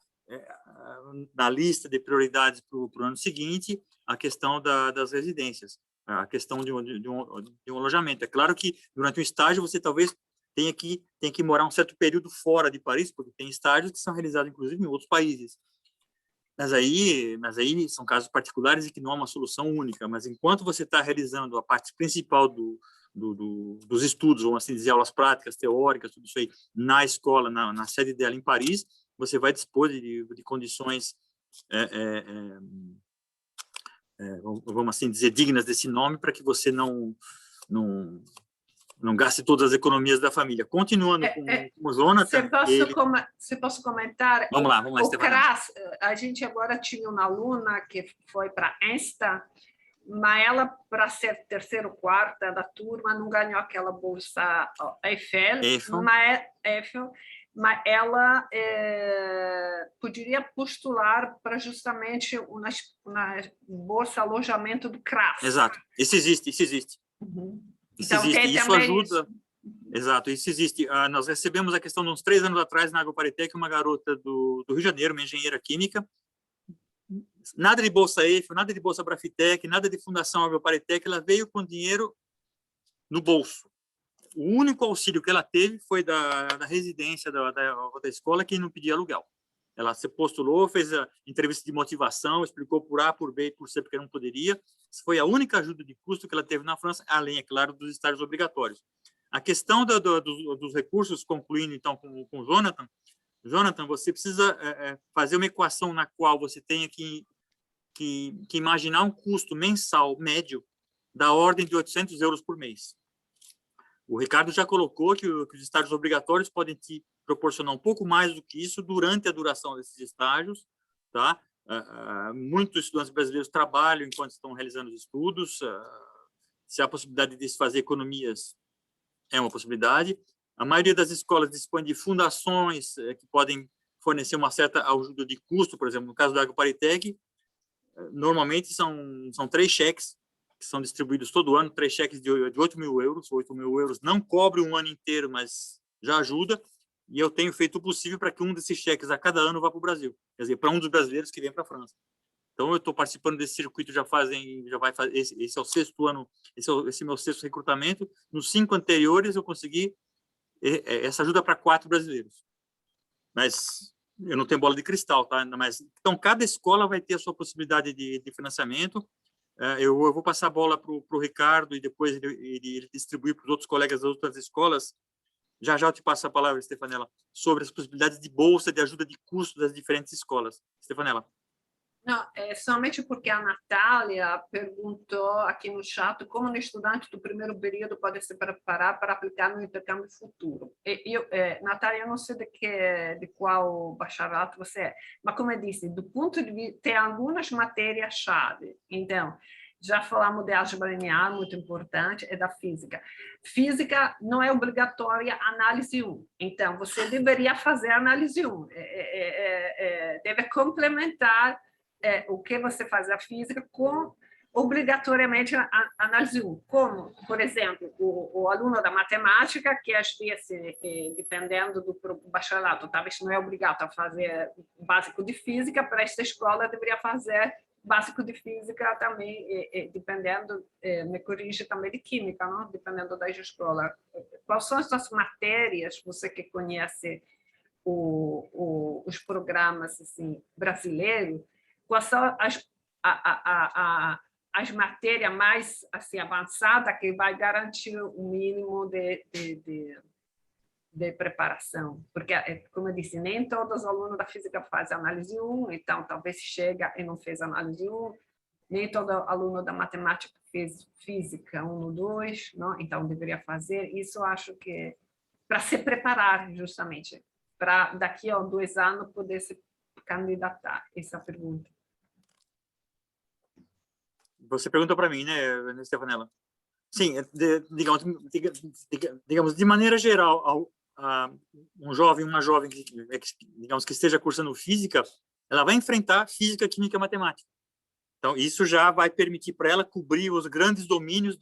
na lista de prioridades para o ano seguinte a questão das residências, a questão de um alojamento. É claro que durante um estágio você talvez tenha que morar um certo período fora de Paris, porque tem estágios que são realizados inclusive em outros países. Mas aí são casos particulares e que não há uma solução única. Mas enquanto você está realizando a parte principal dos estudos, vamos assim dizer, aulas práticas, teóricas, tudo isso aí, na escola, na sede dela em Paris, você vai dispor de condições, vamos assim dizer, dignas desse nome, para que você não gaste todas as economias da família. Continuando com o Jonathan... Se posso comentar? Vamos lá, o CRAS, a gente agora tinha uma aluna que foi para ENSTA, mas ela, para ser terceiro, quarta da turma, não ganhou aquela bolsa Eiffel, mas ela poderia postular para justamente uma bolsa alojamento do CRAS. Exato, isso existe. Uhum. Isso existe, isso ajuda. Exato, isso existe. Nós recebemos a questão de uns 3 anos atrás na Agroparitec, uma garota do Rio de Janeiro, uma engenheira química, nada de bolsa Eiffel, nada de bolsa Brafitec, nada de Fundação Agroparitec, ela veio com dinheiro no bolso. O único auxílio que ela teve foi da residência da escola, que não pedia aluguel. Ela se postulou, fez a entrevista de motivação, explicou por A, por B e por C, porque não poderia. Isso foi a única ajuda de custo que ela teve na França, além, é claro, dos estágios obrigatórios. A questão dos recursos, concluindo então com o Jonathan, você precisa fazer uma equação na qual você tenha que imaginar um custo mensal médio da ordem de 800 euros por mês. O Ricardo já colocou que os estágios obrigatórios podem te proporcionar um pouco mais do que isso durante a duração desses estágios, tá? Muitos estudantes brasileiros trabalham enquanto estão realizando os estudos. Se há a possibilidade de se fazer economias, é uma possibilidade. A maioria das escolas dispõe de fundações que podem fornecer uma certa ajuda de custo. Por exemplo, no caso da Agroparitec, normalmente são 3 cheques que são distribuídos todo ano, 3 cheques de 8 mil euros. 8 mil euros não cobre um ano inteiro, mas já ajuda. E eu tenho feito o possível para que um desses cheques a cada ano vá para o Brasil. Quer dizer, para um dos brasileiros que vem para a França. Então, eu estou participando desse circuito, já vai fazer, esse é o 6º ano, esse é o meu 6º recrutamento. Nos 5 anteriores, eu consegui essa ajuda para 4 brasileiros. Mas eu não tenho bola de cristal, tá? Então, cada escola vai ter a sua possibilidade de financiamento. Eu vou passar a bola para o Ricardo e depois ele distribui para os outros colegas das outras escolas. Já eu te passo a palavra, Stefanella, sobre as possibilidades de bolsa, de ajuda de custo das diferentes escolas. Stefanella. Não, somente porque a Natália perguntou aqui no chat como o estudante do primeiro período pode se preparar para aplicar no intercâmbio futuro. Natália, eu não sei de qual bacharelato você é, mas como eu disse, do ponto de vista, tem algumas matérias-chave. Então, já falamos de álgebra linear, muito importante, é da física. Física não é obrigatória análise 1. Então, você deveria fazer análise 1. Deve complementar o que você faz a física com, obrigatoriamente, a análise 1. Como, por exemplo, o aluno da matemática, que às vezes, dependendo do bacharelato, talvez não é obrigado a fazer básico de física, para esta escola deveria fazer básico de física também, dependendo, me corrige também de química, não? Dependendo da escola. Quais são as suas matérias, você que conhece os programas assim, brasileiros, quais são as matérias mais assim, avançadas que vai garantir o mínimo de preparação? Porque, como eu disse, nem todos os alunos da física fazem análise 1, então talvez chega e não fez análise 1, nem todo aluno da matemática fez física 1 ou 2, não? Então deveria fazer. Isso eu acho que para se preparar, justamente, para daqui a 2 anos poder se candidatar. Essa é a pergunta. Você perguntou para mim, né, Stefanella? Sim, digamos, de maneira geral, um jovem, uma jovem que, digamos, que esteja cursando física, ela vai enfrentar física, química e matemática. Então, isso já vai permitir para ela cobrir os grandes domínios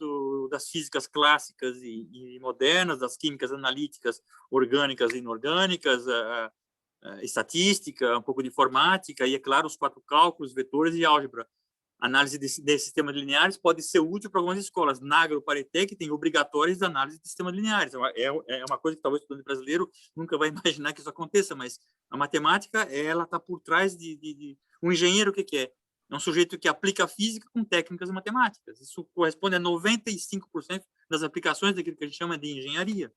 das físicas clássicas e modernas, das químicas analíticas, orgânicas e inorgânicas, estatística, um pouco de informática e, é claro, os 4 cálculos, vetores e álgebra. Análise de sistemas lineares pode ser útil para algumas escolas. Na Agroparitec tem obrigatórias de análise de sistemas lineares. É uma coisa que talvez o estudante brasileiro nunca vai imaginar que isso aconteça, mas a matemática, ela está por trás um engenheiro, o que é? É um sujeito que aplica a física com técnicas matemáticas. Isso corresponde a 95% das aplicações daquilo que a gente chama de engenharia.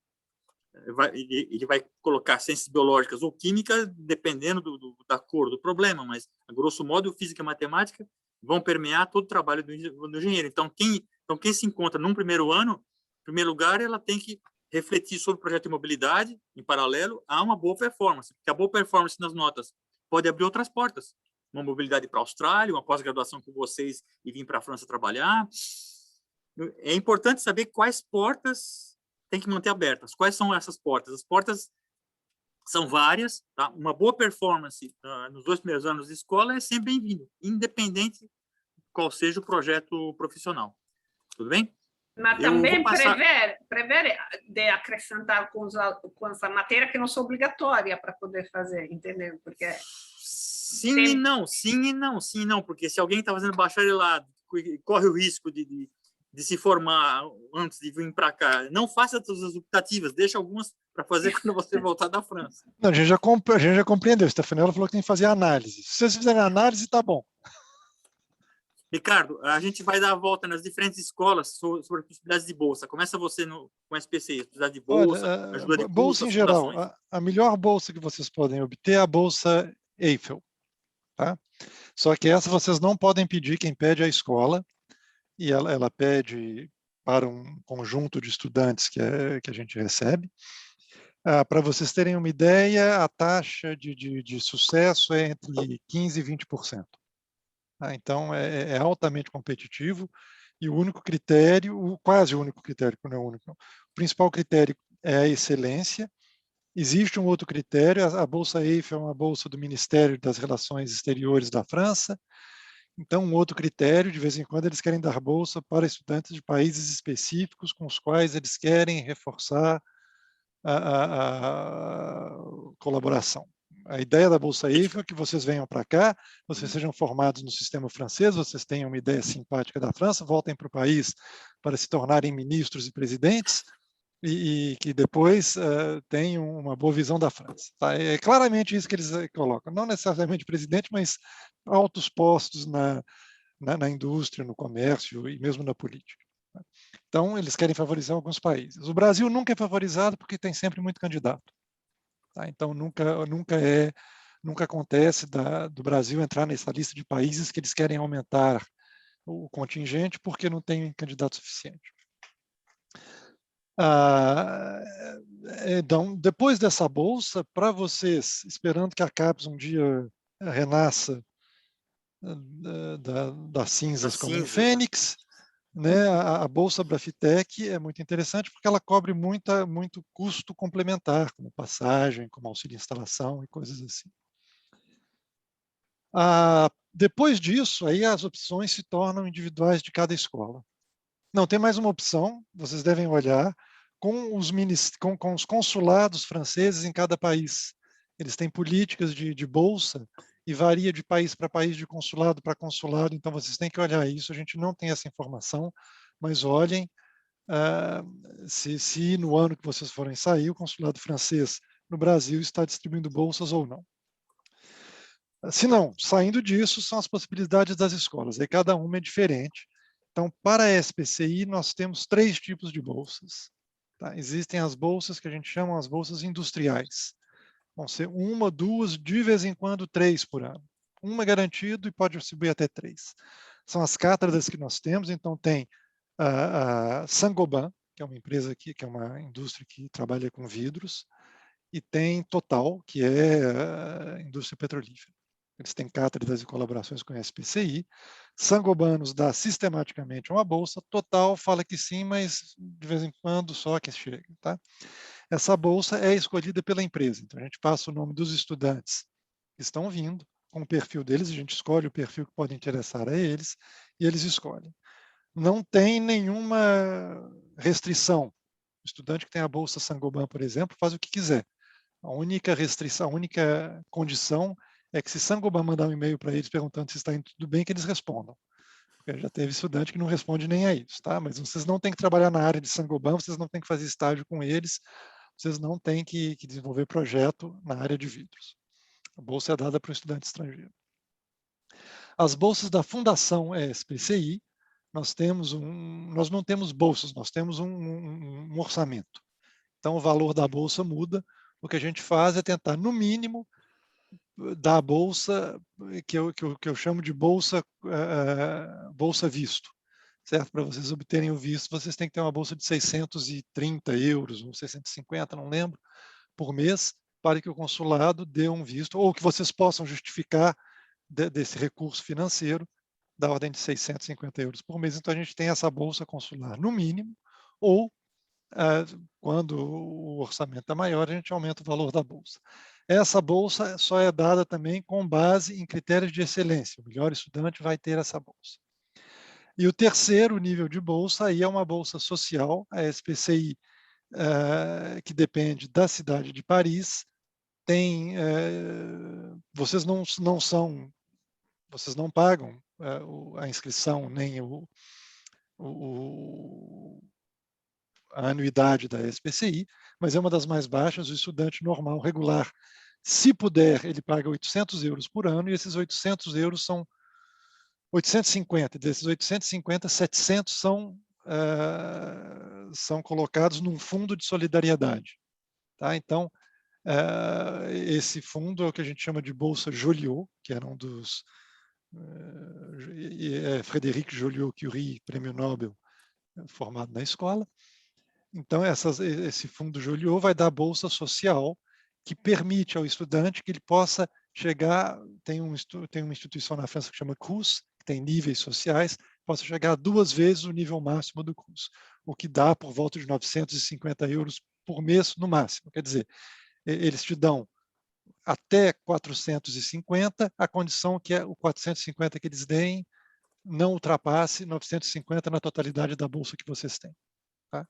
Ele vai colocar ciências biológicas ou química, dependendo da cor do problema, mas, a grosso modo, física e matemática vão permear todo o trabalho do engenheiro. Então, quem se encontra num primeiro ano, em primeiro lugar, ela tem que refletir sobre o projeto de mobilidade, em paralelo a uma boa performance, porque a boa performance nas notas pode abrir outras portas. Uma mobilidade para a Austrália, uma pós-graduação com vocês e vir para a França trabalhar. É importante saber quais portas tem que manter abertas. Quais são essas portas? As portas são várias. Tá? Uma boa performance nos 2 primeiros anos de escola é sempre bem-vindo, independente qual seja o projeto profissional. Tudo bem? Mas também prevê de acrescentar com essa matéria que não são obrigatória para poder fazer, entendeu? Porque sim e não, porque se alguém está fazendo bacharelado, corre o risco de se formar antes de vir para cá, não faça todas as optativas, deixa algumas para fazer quando você voltar da França. Não, a gente já compreendeu. O Stefanella falou que tem que fazer análise. Se vocês fizerem análise, tá bom. Ricardo, a gente vai dar a volta nas diferentes escolas sobre possibilidades de bolsa. Começa você com a SPCI, possibilidade de bolsa, Olha, ajuda de bolsa em geral. A melhor bolsa que vocês podem obter é a bolsa Eiffel. Tá? Só que essa vocês não podem pedir, quem pede é a escola, e ela pede para um conjunto de estudantes que a gente recebe. Para vocês terem uma ideia, a taxa de sucesso é entre 15% e 20%. Então, é altamente competitivo, e o único critério, quase o único critério, não é o único, o principal critério é a excelência. Existe um outro critério, a Bolsa Eiffel é uma bolsa do Ministério das Relações Exteriores da França. Então, um outro critério, de vez em quando, eles querem dar bolsa para estudantes de países específicos com os quais eles querem reforçar a colaboração. A ideia da Bolsa Eiffel é que vocês venham para cá, vocês sejam formados no sistema francês, vocês tenham uma ideia simpática da França, voltem para o país para se tornarem ministros e presidentes, e que depois tenham uma boa visão da França. Tá? É claramente isso que eles colocam. Não necessariamente presidente, mas altos postos na indústria, no comércio e mesmo na política. Então, eles querem favorizar alguns países. O Brasil nunca é favorizado porque tem sempre muito candidato. Tá? Então, nunca acontece do Brasil entrar nessa lista de países que eles querem aumentar o contingente porque não tem candidato suficiente. Então, depois dessa bolsa, para vocês, esperando que a CAPES um dia renasça das cinzas como um fênix, né, a Bolsa Brafitec é muito interessante porque ela cobre muito custo complementar, como passagem, como auxílio de instalação e coisas assim. Depois disso, aí as opções se tornam individuais de cada escola. Não, tem mais uma opção, vocês devem olhar, com os consulados franceses em cada país. Eles têm políticas de bolsa e varia de país para país, de consulado para consulado, então vocês têm que olhar isso, a gente não tem essa informação, mas olhem se no ano que vocês forem sair, o consulado francês no Brasil está distribuindo bolsas ou não. Se não, saindo disso, são as possibilidades das escolas, aí cada uma é diferente. Então, para a SPCI, nós temos 3 tipos de bolsas. Tá? Existem as bolsas que a gente chama as bolsas industriais. Vão ser 1, 2, de vez em quando 3 por ano. Uma é garantido e pode subir até 3. São as cátedras que nós temos, então tem a Saint-Gobain, que é uma empresa que é uma indústria que trabalha com vidros, e tem Total, que é a indústria petrolífera. Eles têm cátedras e colaborações com a SPCI. Saint-Gobain nos dá sistematicamente uma bolsa. Total fala que sim, mas de vez em quando só que chega. Tá? Essa bolsa é escolhida pela empresa. Então, a gente passa o nome dos estudantes que estão vindo, com o perfil deles, a gente escolhe o perfil que pode interessar a eles, e eles escolhem. não tem nenhuma restrição. O estudante que tem a bolsa Saint-Gobain, por exemplo, faz o que quiser. A única restrição, a única condição é que se Saint-Gobain mandar um e-mail para eles perguntando se está indo tudo bem, que eles respondam. Porque já teve estudante que não responde nem a isso, tá? Mas vocês não têm que trabalhar na área de Saint-Gobain, vocês não têm que fazer estágio com eles, vocês não têm que desenvolver projeto na área de vidros. A bolsa é dada para o estudante estrangeiro. As bolsas da Fundação SPCI, nós não temos bolsas, nós temos um orçamento. Então, o valor da bolsa muda. O que a gente faz é tentar, no mínimo, dar a bolsa que eu chamo de bolsa visto. Certo? Para vocês obterem o visto, vocês têm que ter uma bolsa de 630 euros, ou 650, não lembro, por mês, para que o consulado dê um visto, ou que vocês possam justificar desse recurso financeiro, da ordem de 650 euros por mês. Então, a gente tem essa bolsa consular no mínimo, ou quando o orçamento é maior, a gente aumenta o valor da bolsa. Essa bolsa só é dada também com base em critérios de excelência. O melhor estudante vai ter essa bolsa. E o terceiro nível de bolsa aí é uma bolsa social, a SPCI, que depende da cidade de Paris. Vocês não pagam a inscrição nem a anuidade da SPCI, mas é uma das mais baixas. O estudante normal, regular, se puder, ele paga 800 euros por ano, e esses 800 euros são 850. Desses 850, 700 são colocados num fundo de solidariedade. Tá? Então, esse fundo é o que a gente chama de Bolsa Joliot, que era um dos... Frédéric Joliot-Curie, prêmio Nobel, formado na escola. Então, esse fundo Joliot vai dar bolsa social que permite ao estudante que ele possa chegar, tem uma instituição na França que chama CRUS, que tem níveis sociais, possa chegar a 2 vezes o nível máximo do CRUS, o que dá por volta de 950 euros por mês no máximo. Quer dizer, eles te dão até 450, a condição que é o 450 que eles deem não ultrapasse 950 na totalidade da bolsa que vocês têm. Tá?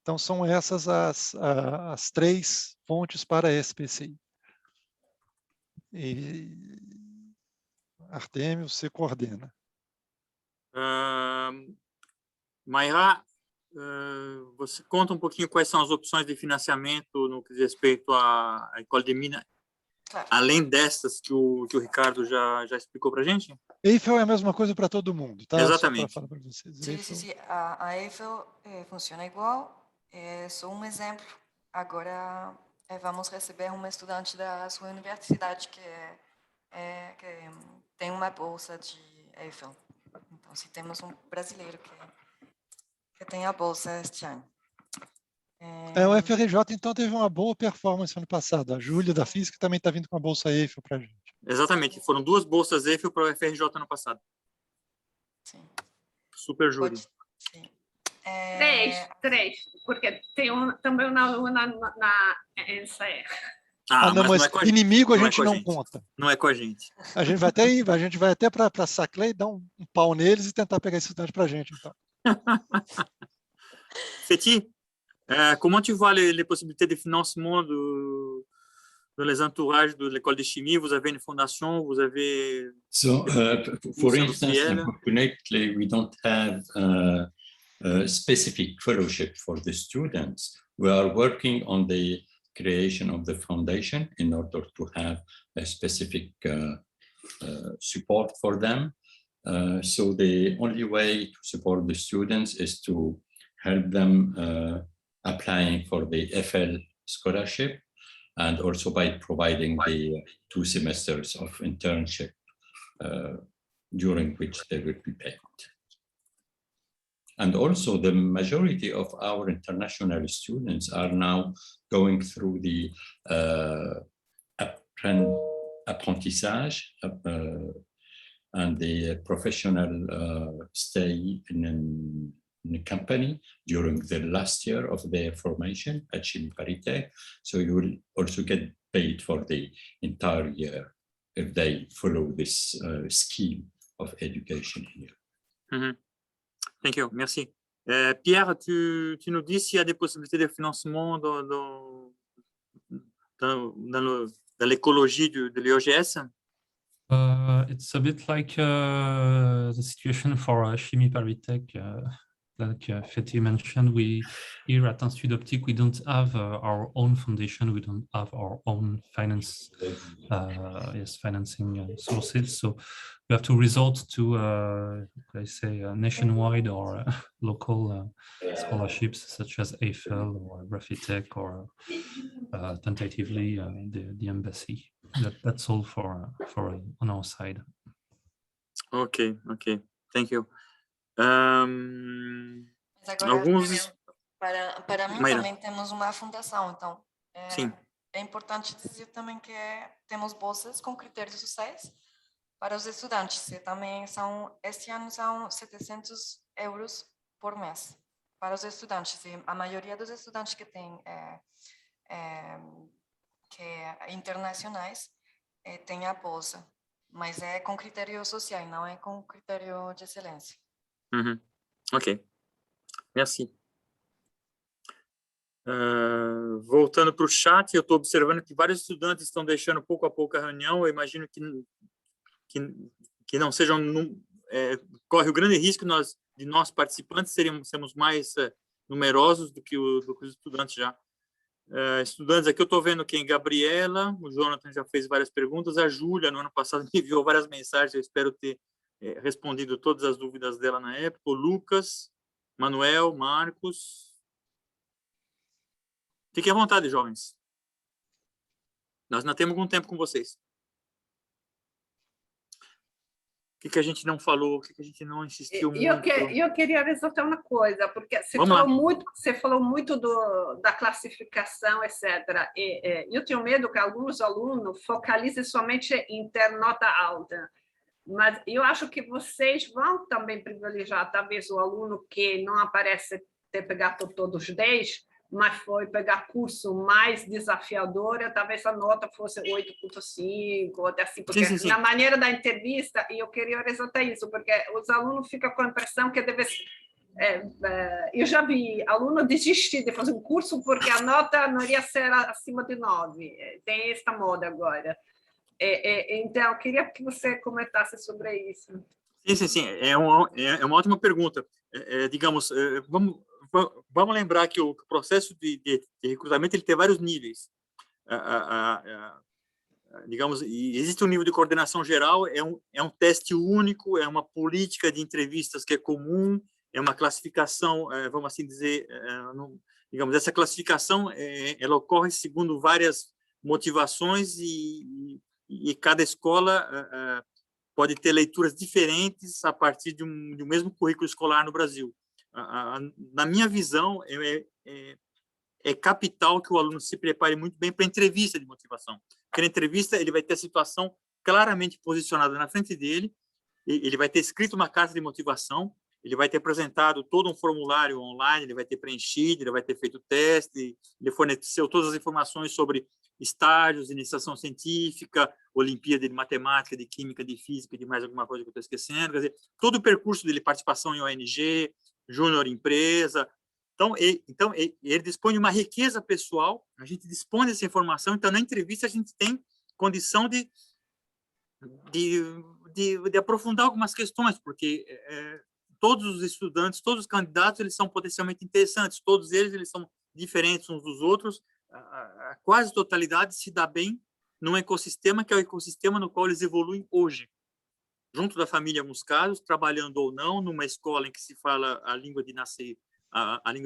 Então, são essas as 3 fontes para a SPCI. E, Artêmio, você coordena. Mayra, você conta um pouquinho quais são as opções de financiamento no que diz respeito à École des Mines, claro, além dessas que o Ricardo já explicou para a gente? Eiffel é a mesma coisa para todo mundo, tá? Exatamente. Só para falar para vocês. Sim. A Eiffel funciona igual. É só um exemplo. Agora vamos receber uma estudante da sua universidade que tem uma bolsa de Eiffel. Então, se temos um brasileiro que tem a bolsa este ano. O FRJ, então, teve uma boa performance ano passado. A Júlia, da Física, também está vindo com a bolsa Eiffel para a gente. Exatamente. Foram 2 bolsas Eiffel para o FRJ ano passado. Sim. Super Júlia. Sim. 3, porque tem também uma aluna na NCE. Não, mas não é inimigo a gente não conta. Não é com a gente. A gente vai até para Saclay, dar um pau neles e tentar pegar esse estudante para a gente, então. Féti, comment tu vois les possibilités de financement dans les entourages de l'école de chimie? Vous avez une fondation, vous avez... So, for instance, unfortunately, we don't have a specific fellowship for the students. We are working on the creation of the foundation in order to have a specific support for them. So the only way to support the students is to help them applying for the FL scholarship, and also by providing the 2 semesters of internship during which they will be paid. And also the majority of our international students are now going through the apprentissage and the professional stay in a company during the last year of their formation at Chimie Paritech. So you will also get paid for the entire year if they follow this scheme of education here. Mm-hmm. Thank you, merci. Pierre, tu nous dis s'il y a des possibilités de financement dans l'écologie de l'EOGS? It's a bit like the situation for Chimie Paritech, like Fethi mentioned. We here at Institut d'Optique, we don't have our own foundation. We don't have our own financing sources. So we have to resort to, let's say, nationwide or local scholarships such as Eiffel or Graphitech or tentatively the embassy. That's all for on our side. Ok, thank you. Mas agora, Alguns... para mim Mayra. também temos uma fundação, então Sim. é importante dizer também que temos bolsas com critérios sociais para os estudantes, e também este ano são 700 euros por mês para os estudantes, e a maioria dos estudantes que tem internacionais tem a bolsa, mas é com critério social, não é com critério de excelência. Ok, merci. Voltando para o chat, eu estou observando que vários estudantes estão deixando pouco a pouco a reunião. Eu imagino que não sejam... corre o grande risco de nós participantes sermos mais numerosos do que os estudantes já. Estudantes aqui, eu estou vendo quem? Gabriela, o Jonathan já fez várias perguntas, a Júlia, no ano passado, me enviou várias mensagens, eu espero ter respondido todas as dúvidas dela na época, o Lucas, Manuel, Marcos. Fiquem à vontade, jovens. Nós ainda temos algum tempo com vocês. O que a gente não falou, o que a gente não insistiu muito? Eu queria ressaltar uma coisa, porque você falou muito da classificação, etc. Eu tenho medo que alguns alunos focalizem somente em ter nota alta, mas eu acho que vocês vão também privilegiar, talvez, o aluno que não aparece ter pegado todos os 10, mas foi pegar curso mais desafiador, talvez a nota fosse 8,5, ou até assim, porque sim. na maneira da entrevista, e eu queria ressaltar isso, porque os alunos ficam com a impressão que deve... eu já vi aluno desistir de fazer um curso porque a nota não iria ser acima de 9. Tem esta moda agora. Então, eu queria que você comentasse sobre isso. Sim. É uma ótima pergunta. Digamos, vamos lembrar que o processo de recrutamento ele tem vários níveis. Digamos, existe um nível de coordenação geral, é um teste único, é uma política de entrevistas que é comum, é uma classificação, vamos assim dizer, digamos, essa classificação ela ocorre segundo várias motivações e cada escola pode ter leituras diferentes a partir de um mesmo currículo escolar no Brasil. Na minha visão, é capital que o aluno se prepare muito bem para a entrevista de motivação. Porque na entrevista ele vai ter a situação claramente posicionada na frente dele, ele vai ter escrito uma carta de motivação, ele vai ter apresentado todo um formulário online, ele vai ter preenchido, ele vai ter feito teste, ele forneceu todas as informações sobre estágios, iniciação científica, Olimpíada de Matemática, de Química, de Física, de mais alguma coisa que eu estou esquecendo, quer dizer, todo o percurso dele, participação em ONG, júnior empresa. Então, ele dispõe de uma riqueza pessoal, a gente dispõe dessa informação, então, na entrevista, a gente tem condição de aprofundar algumas questões, porque todos os estudantes, todos os candidatos, eles são potencialmente interessantes, todos eles são diferentes uns dos outros, a quase totalidade se dá bem num ecossistema que é o ecossistema no qual eles evoluem hoje, junto da família em alguns casos, trabalhando ou não, numa escola em que se fala a língua de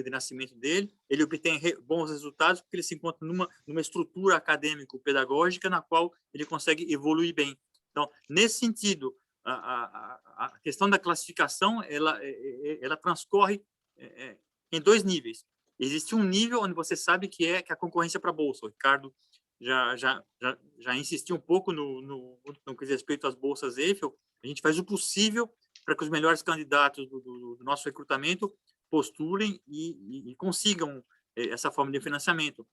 nascimento dele, ele obtém bons resultados porque ele se encontra numa estrutura acadêmico-pedagógica na qual ele consegue evoluir bem. Então, nesse sentido, a questão da classificação, ela transcorre em dois níveis. Existe um nível onde você sabe que é a concorrência para a bolsa. O Ricardo já insistiu um pouco no que diz respeito às bolsas Eiffel. A gente faz o possível para que os melhores candidatos do nosso recrutamento postulem e consigam essa forma de financiamento.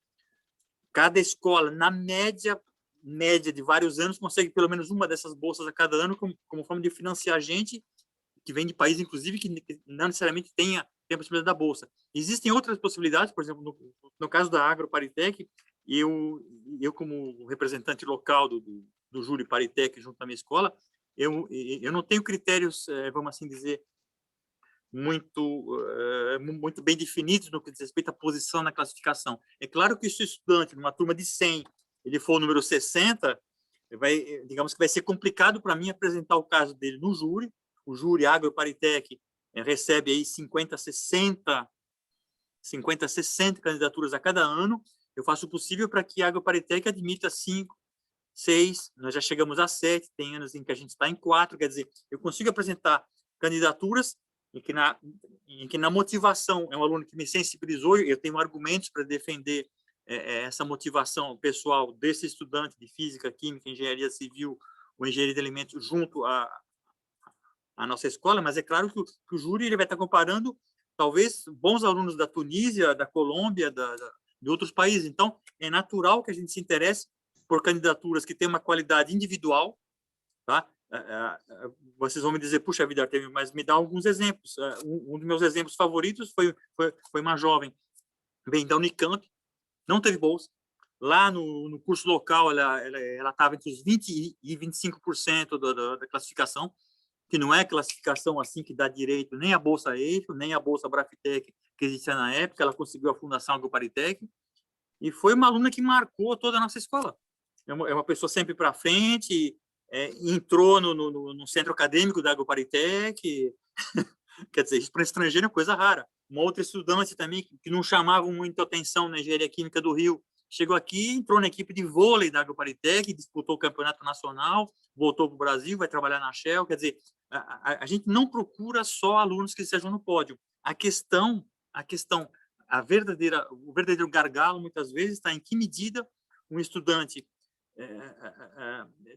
Cada escola, na média de vários anos, consegue pelo menos uma dessas bolsas a cada ano como forma de financiar a gente que vêm de países, inclusive, que não necessariamente tem a possibilidade da bolsa. Existem outras possibilidades, por exemplo, no caso da AgroParisTech, eu como representante local do Júri Paritec junto à minha escola, eu não tenho critérios, vamos assim dizer, muito bem definidos no que diz respeito à posição na classificação. É claro que se o estudante, numa turma de 100, ele for o número 60, digamos que vai ser complicado para mim apresentar o caso dele no júri. O júri AgroParisTech recebe aí 50, 60 candidaturas a cada ano. Eu faço o possível para que a AgroParisTech admita 5, 6, nós já chegamos a 7, tem anos em que a gente está em 4, quer dizer, eu consigo apresentar candidaturas em que na motivação é um aluno que me sensibilizou, eu tenho argumentos para defender essa motivação pessoal desse estudante de física, química, engenharia civil ou engenharia de alimentos junto à nossa escola, mas é claro que o júri ele vai estar comparando talvez bons alunos da Tunísia, da Colômbia, de outros países. Então, é natural que a gente se interesse por candidaturas que têm uma qualidade individual, tá? Vocês vão me dizer, puxa vida, Artemio, mas me dá alguns exemplos. Um dos meus exemplos favoritos foi uma jovem, vem da Unicamp, não teve bolsa. Lá no curso local, ela estava entre os 20% e 25% da classificação, que não é classificação assim que dá direito nem a Bolsa Eixo, nem a Bolsa Brafitec, que existia na época. Ela conseguiu a Fundação AgroParisTech, e foi uma aluna que marcou toda a nossa escola. É uma pessoa sempre para frente, entrou no centro acadêmico da AgroParisTech, quer dizer, isso para estrangeiro é coisa rara. Uma outra estudante também, que não chamava muito atenção na engenharia química do Rio, chegou aqui, entrou na equipe de vôlei da AgroParisTech, disputou o campeonato nacional, voltou para o Brasil, vai trabalhar na Shell. Quer dizer, a gente não procura só alunos que estejam no pódio. O verdadeiro gargalo, muitas vezes, está em que medida um estudante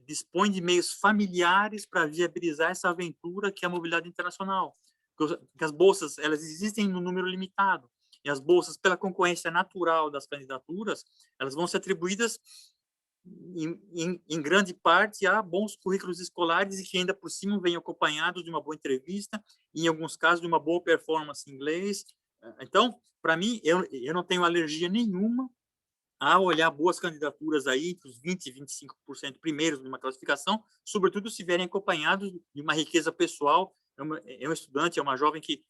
dispõe de meios familiares para viabilizar essa aventura que é a mobilidade internacional. Porque as bolsas, elas existem no número limitado, e as bolsas, pela concorrência natural das candidaturas, elas vão ser atribuídas em grande parte a bons currículos escolares e que ainda por cima vêm acompanhados de uma boa entrevista e, em alguns casos, de uma boa performance em inglês. Então, para mim, eu não tenho alergia nenhuma a olhar boas candidaturas aí entre os 20% e 25% primeiros numa classificação, sobretudo se vierem acompanhados de uma riqueza pessoal. É um estudante, é uma jovem que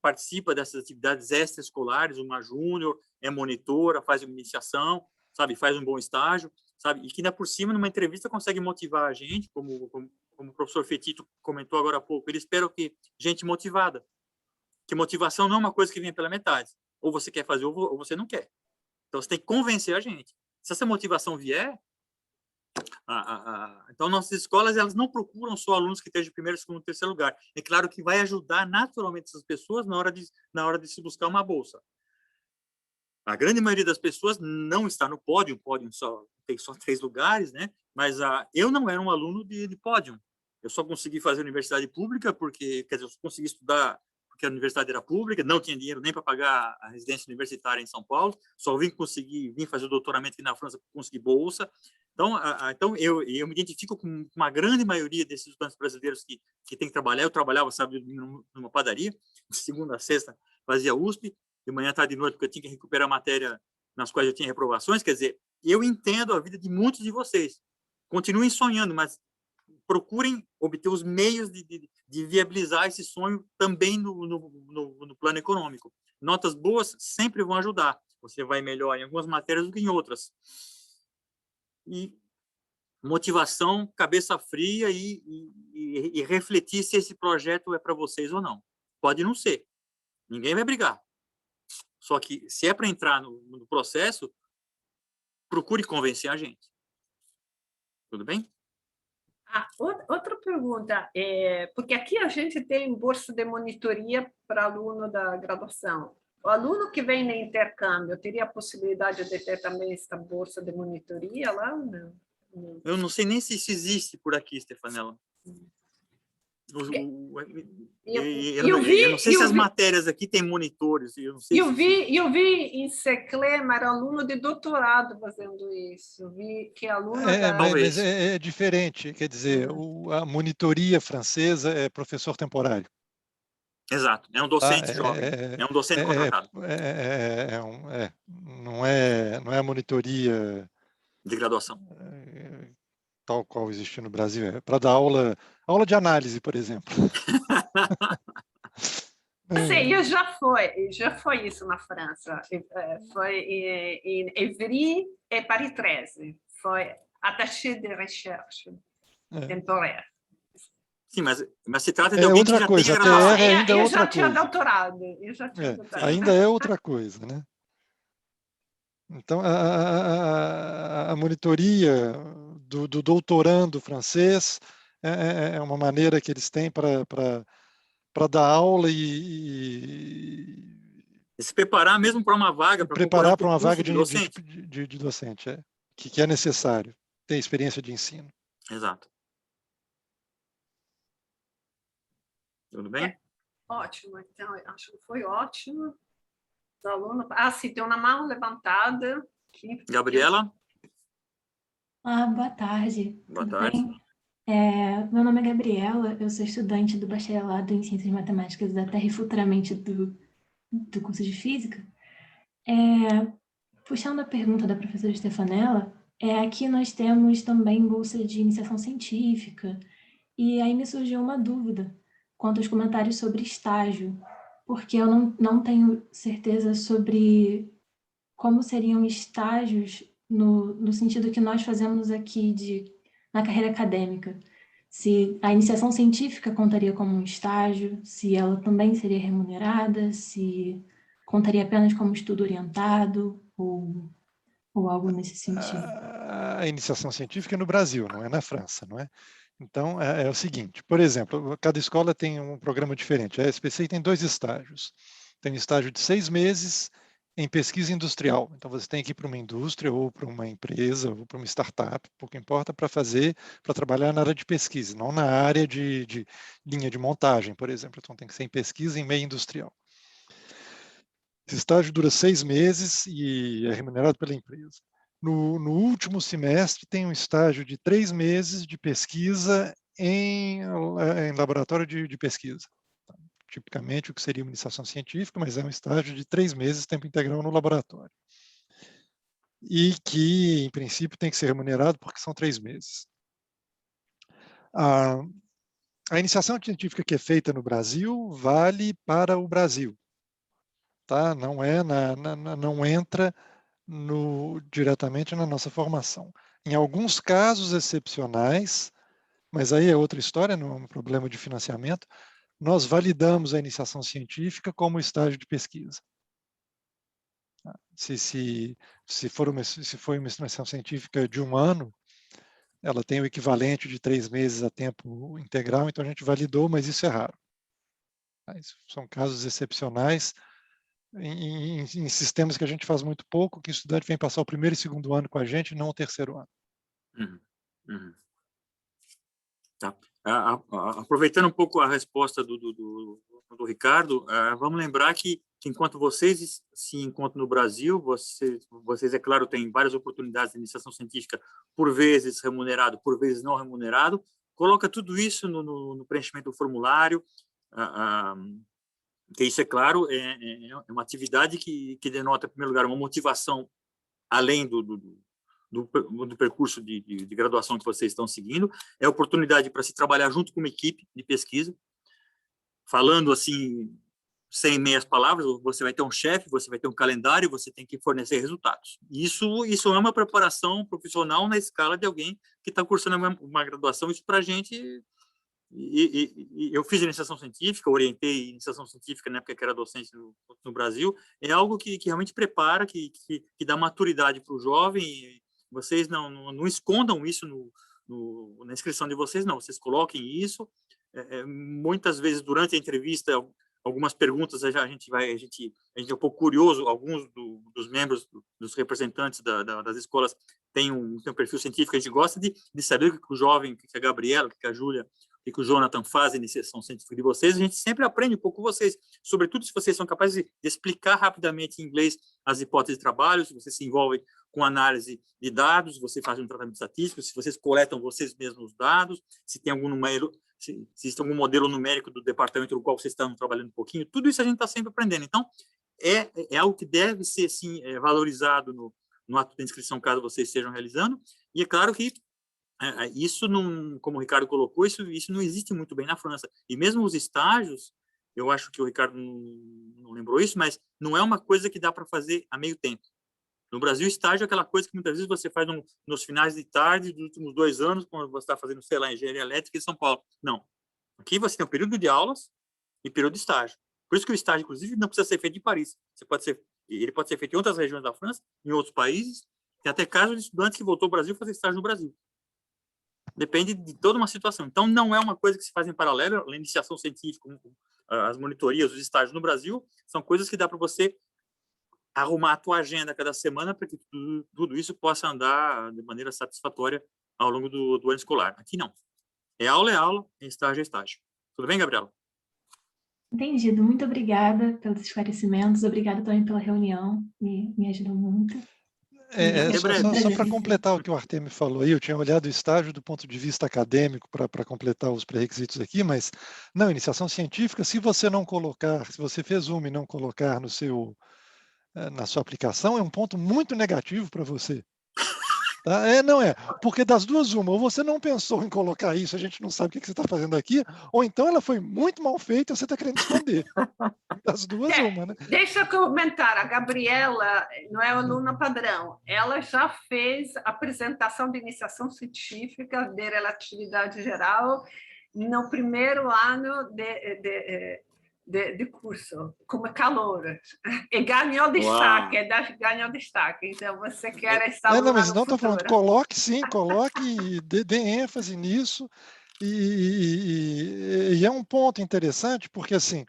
participa dessas atividades extraescolares, uma júnior, é monitora, faz uma iniciação, sabe, faz um bom estágio, sabe, e que ainda por cima, numa entrevista, consegue motivar a gente, como o professor Fetito comentou agora há pouco. Ele espera que gente motivada, que motivação não é uma coisa que vem pela metade, ou você quer fazer ou você não quer. Então, você tem que convencer a gente. Se essa motivação vier, então, nossas escolas, elas não procuram só alunos que estejam em primeiro, segundo, terceiro lugar. É claro que vai ajudar naturalmente essas pessoas na hora de se buscar uma bolsa. A grande maioria das pessoas não está no pódio, tem só 3 lugares, né? Mas eu não era um aluno de pódio. Eu só consegui fazer universidade pública porque, quer dizer, eu só consegui estudar porque a universidade era pública, não tinha dinheiro nem para pagar a residência universitária em São Paulo, só vim fazer o doutoramento aqui na França para conseguir bolsa. Então eu me identifico com uma grande maioria desses estudantes brasileiros que tem que trabalhar. Eu trabalhava, sabe, numa padaria, de segunda a sexta fazia USP, de manhã, tarde e noite, porque eu tinha que recuperar matéria nas quais eu tinha reprovações. Quer dizer, eu entendo a vida de muitos de vocês. Continuem sonhando, mas procurem obter os meios de viabilizar esse sonho também no plano econômico. Notas boas sempre vão ajudar. Você vai melhor em algumas matérias do que em outras. E motivação, cabeça fria e refletir se esse projeto é para vocês ou não. Pode não ser. Ninguém vai brigar. Só que, se é para entrar no processo, procure convencer a gente. Tudo bem? Outra pergunta, porque aqui a gente tem bolsa de monitoria para aluno da graduação. O aluno que vem no intercâmbio teria a possibilidade de ter também essa bolsa de monitoria lá? Não. Eu não sei nem se isso existe por aqui, Stefanella. Eu não sei se as matérias aqui têm monitores. Eu não sei eu vi em Seclema, era aluno de doutorado fazendo isso. Eu vi que aluno mas é diferente, quer dizer, a monitoria francesa é professor temporário. Exato, é um docente jovem, é um docente contratado. Não é a monitoria de graduação. Tal qual existe no Brasil, é para dar aula de análise, por exemplo. Sim, já foi isso na França. Foi em Évry e Paris 13. Foi attaché de recherche temporária. Sim, mas se trata de alguém outra que já coisa, tem graduação. ainda eu outra já tinha coisa. doutorado. Ainda é outra coisa, né? Então, a monitoria do doutorando francês é uma maneira que eles têm para dar aula e se preparar mesmo para uma vaga, para preparar para uma vaga de docente, que é necessário ter experiência de ensino. Exato. Tudo bem? Ótimo, então, acho que foi ótimo. Os alunos... sim, tem uma mão levantada. Gabriela? Boa tarde. Boa tarde. Meu nome é Gabriela, eu sou estudante do bacharelado em Ciências Matemáticas da Terra e futuramente do curso de Física. Puxando a pergunta da professora Stefanella, aqui nós temos também bolsa de iniciação científica, e aí me surgiu uma dúvida quanto aos comentários sobre estágio, porque eu não tenho certeza sobre como seriam estágios no sentido que nós fazemos aqui na carreira acadêmica. Se a iniciação científica contaria como um estágio, se ela também seria remunerada, se contaria apenas como estudo orientado ou algo nesse sentido. A iniciação científica é no Brasil, não é na França, não é? Então, é o seguinte, por exemplo, cada escola tem um programa diferente. A SPC tem 2 estágios. Tem um estágio de 6 meses em pesquisa industrial. Então, você tem que ir para uma indústria ou para uma empresa ou para uma startup, pouco importa, para trabalhar na área de pesquisa, não na área de linha de montagem, por exemplo. Então, tem que ser em pesquisa em meio industrial. Esse estágio dura 6 meses e é remunerado pela empresa. No último semestre, tem um estágio de 3 meses de pesquisa em laboratório de pesquisa. Tipicamente, o que seria uma iniciação científica, mas é um estágio de 3 meses, tempo integral no laboratório. E que, em princípio, tem que ser remunerado porque são 3 meses. A iniciação científica que é feita no Brasil vale para o Brasil. Tá? Não entra diretamente na nossa formação. Em alguns casos excepcionais, mas aí é outra história, não é um problema de financiamento, nós validamos a iniciação científica como estágio de pesquisa. Se for uma iniciação científica de 1 ano, ela tem o equivalente de 3 meses a tempo integral, então a gente validou, mas isso é raro. São casos excepcionais, em sistemas que a gente faz muito pouco, que o estudante vem passar o 1º e 2º ano com a gente, não o 3º ano. Tá. Aproveitando um pouco a resposta do Ricardo, vamos lembrar que enquanto vocês se encontram no Brasil, vocês, é claro, têm várias oportunidades de iniciação científica, por vezes remunerado, por vezes não remunerado. Coloca tudo isso no preenchimento do formulário, que isso, é claro, é uma atividade que denota, em primeiro lugar, uma motivação além do percurso de graduação que vocês estão seguindo, é oportunidade para se trabalhar junto com uma equipe de pesquisa, falando assim, sem meias palavras, você vai ter um chefe, você vai ter um calendário, você tem que fornecer resultados. Isso é uma preparação profissional na escala de alguém que está cursando uma graduação. Isso para a gente... eu fiz iniciação científica, orientei iniciação científica na época que era docente no Brasil, é algo que realmente prepara, que dá maturidade para o jovem. Vocês não escondam isso na inscrição de vocês, não. Vocês coloquem isso. Muitas vezes, durante a entrevista, algumas perguntas, a gente é um pouco curioso, alguns dos membros, dos representantes das escolas têm um perfil científico, a gente gosta de saber o que o jovem, que a Gabriela, que a Júlia que o Jonathan faz, a iniciação científica de vocês, a gente sempre aprende um pouco com vocês, sobretudo se vocês são capazes de explicar rapidamente em inglês as hipóteses de trabalho, se vocês se envolvem com análise de dados, você faz um tratamento estatístico, se vocês coletam vocês mesmos os dados, se tem algum número, se existe algum modelo numérico do departamento no qual vocês estão trabalhando um pouquinho, tudo isso a gente está sempre aprendendo. Então, é algo que deve ser, sim, valorizado no ato de inscrição, caso vocês estejam realizando, e é claro que isso, não, como o Ricardo colocou, isso não existe muito bem na França. E mesmo os estágios, eu acho que o Ricardo não lembrou isso, mas não é uma coisa que dá para fazer a meio tempo. No Brasil, estágio é aquela coisa que muitas vezes você faz nos finais de tarde dos últimos 2 anos, quando você está fazendo, sei lá, engenharia elétrica em São Paulo. Não. Aqui você tem um período de aulas e período de estágio. Por isso que o estágio, inclusive, não precisa ser feito em Paris. Ele pode ser feito em outras regiões da França, em outros países. Tem até casos de estudantes que voltou ao Brasil fazer estágio no Brasil. Depende de toda uma situação. Então, não é uma coisa que se faz em paralelo. A iniciação científica, as monitorias, os estágios no Brasil, são coisas que dá para você arrumar a tua agenda cada semana para que tudo isso possa andar de maneira satisfatória ao longo do ano escolar. Aqui não. É aula, estágio é estágio. Tudo bem, Gabriela? Entendido. Muito obrigada pelos esclarecimentos. Obrigada também pela reunião. Me ajudou muito. Só para completar o que o Artemio falou aí, eu tinha olhado o estágio do ponto de vista acadêmico para completar os pré-requisitos aqui, mas não, iniciação científica, se você não colocar, se você fez uma e não colocar na sua aplicação, é um ponto muito negativo para você. Tá? Não é, porque das duas uma, ou você não pensou em colocar isso, a gente não sabe o que você está fazendo aqui, ou então ela foi muito mal feita e você está querendo esconder. Das duas uma, né? Deixa eu comentar, a Gabriela não é aluna padrão, ela já fez apresentação de iniciação científica de relatividade geral no primeiro ano de curso, como calor, e ganhou destaque, ganhou destaque, então você quer estar não, mas não estou falando, coloque sim, coloque, dê ênfase nisso, e é um ponto interessante, porque assim,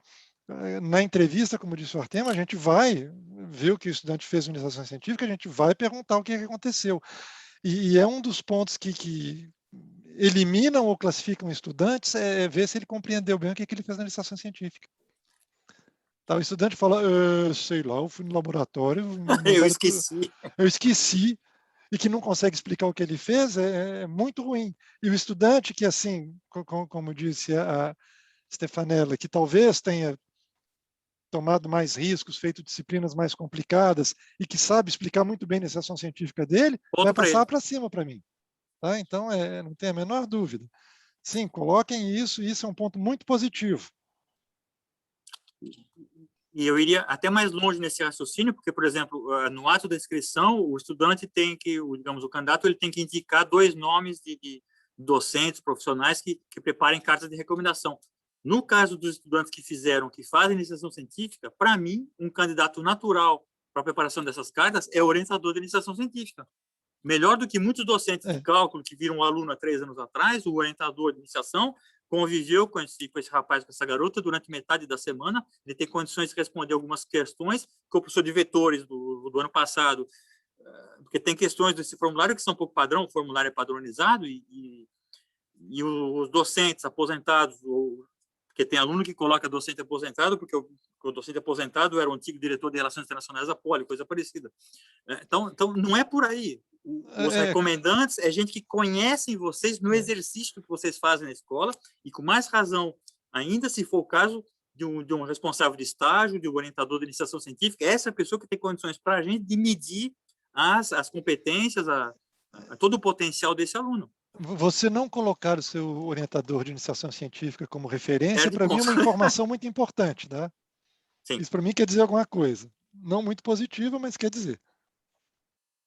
na entrevista, como disse o Artemio, a gente vai ver o que o estudante fez na iniciação científica, a gente vai perguntar o que aconteceu, e é um dos pontos que eliminam ou classificam estudantes, é ver se ele compreendeu bem o que ele fez na iniciação científica. Tá, o estudante fala, sei lá, eu fui no laboratório... Eu esqueci, e que não consegue explicar o que ele fez, é muito ruim. E o estudante que, assim, como disse a Stefanella, que talvez tenha tomado mais riscos, feito disciplinas mais complicadas, e que sabe explicar muito bem a iniciação científica dele, vai passar para cima para mim. Tá? Então, não tem a menor dúvida. Sim, coloquem isso é um ponto muito positivo. E eu iria até mais longe nesse raciocínio, porque, por exemplo, no ato da inscrição, o estudante tem que, digamos, o candidato ele tem que indicar 2 nomes de docentes, profissionais que preparem cartas de recomendação. No caso dos estudantes que fazem iniciação científica, para mim, um candidato natural para a preparação dessas cartas é o orientador de iniciação científica. Melhor do que muitos docentes de cálculo que viram um aluno há 3 anos atrás, o orientador de iniciação conviveu com esse rapaz, com essa garota, durante metade da semana. Ele tem condições de responder algumas questões, que o professor de vetores do ano passado, porque tem questões desse formulário que são um pouco padrão, o formulário é padronizado, e os docentes aposentados, porque tem aluno que coloca docente aposentado, porque o docente aposentado era o antigo diretor de Relações Internacionais da Poli, coisa parecida. Então, não é por aí. Os recomendantes é gente que conhece vocês no exercício que vocês fazem na escola, e com mais razão ainda, se for o caso de um responsável de estágio, de um orientador de iniciação científica, essa pessoa que tem condições para a gente de medir as competências, todo o potencial desse aluno. Você não colocar o seu orientador de iniciação científica como referência, para mim é uma informação muito importante, tá? Sim. Isso para mim quer dizer alguma coisa. Não muito positiva, mas quer dizer.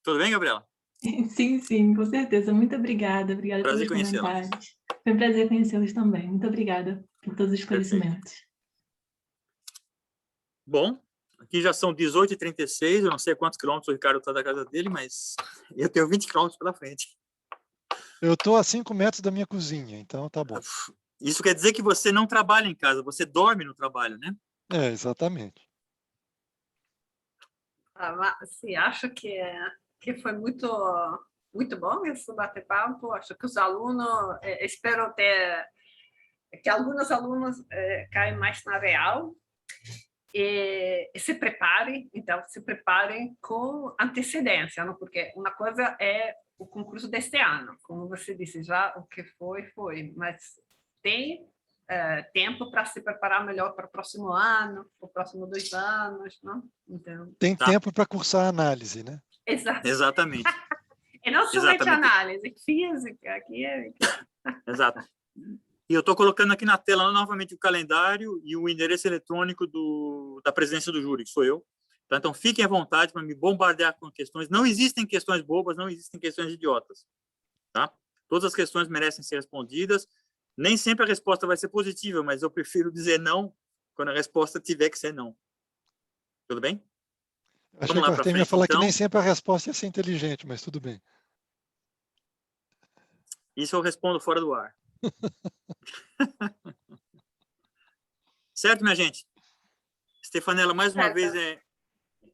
Tudo bem, Gabriela? Sim, com certeza. Muito obrigada. Obrigada prazer pelos comentários. Foi um prazer conhecê-los também. Muito obrigada por todos os esclarecimentos. Bom, aqui já são 18h36, eu não sei quantos quilômetros o Ricardo está da casa dele, mas eu tenho 20 quilômetros pela frente. Eu estou a 5 metros da minha cozinha, então tá bom. Isso quer dizer que você não trabalha em casa, você dorme no trabalho, né? Exatamente. Sim, acho que foi muito bom esse bate-papo. Acho que os alunos, espero ter é que alguns alunos caem mais na real e se preparem, então, se preparem com antecedência, não? Porque uma coisa é o concurso deste ano, como você disse, já o que foi, mas tem tempo para se preparar melhor para o próximo ano, para o próximo 2 anos, não? Então, tem tempo para cursar análise, né? Exatamente. E não somente análise, física, química. Exato. E eu estou colocando aqui na tela novamente o calendário e o endereço eletrônico da presidência do júri, que sou eu. Tá? Então, fiquem à vontade para me bombardear com questões. Não existem questões bobas, não existem questões idiotas. Tá? Todas as questões merecem ser respondidas. Nem sempre a resposta vai ser positiva, mas eu prefiro dizer não quando a resposta tiver que ser não. Tudo bem? Achei que o Artemio ia falar que nem sempre a resposta ia ser inteligente, mas tudo bem. Isso eu respondo fora do ar. Certo, minha gente? Stefanella, mais uma vez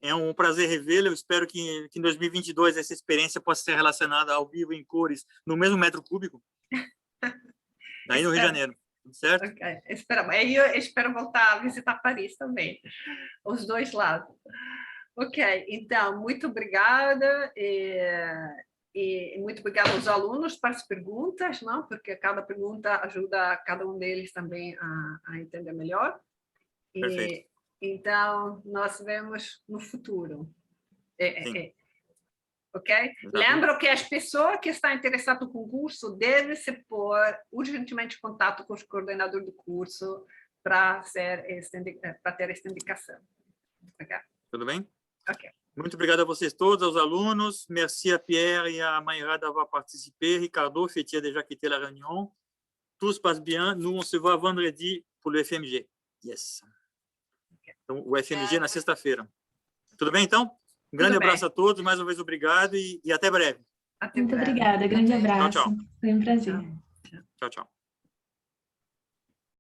é um prazer revê-la. Eu espero que em 2022 essa experiência possa ser relacionada ao vivo em cores no mesmo metro cúbico. Aí no Rio de Janeiro, certo? Ok, esperamos. Eu espero voltar a visitar Paris também, os dois lados. Ok, então, muito obrigada e muito obrigada aos alunos para as perguntas, não? Porque cada pergunta ajuda cada um deles também a entender melhor. Perfeito. Então, nós vemos no futuro. Ok? Exatamente. Lembro que as pessoas que estão interessadas no concurso devem se pôr urgentemente em contato com o coordenador do curso para ter esta indicação. Okay? Tudo bem? Ok. Muito obrigado a vocês todos, aos alunos. Merci à Pierre et à Mayra d'avoir participé. Ricardo, Fétia a déjà quitté la réunion. Tout se passe bien. Nous, on se voit vendredi pour le FMG. Yes. Então, o FMG na sexta-feira. Tudo bem, então? Um grande abraço a todos. Mais uma vez, obrigado e até breve. Muito obrigada. Grande abraço. Tchau, tchau. Foi um prazer. Tchau, tchau.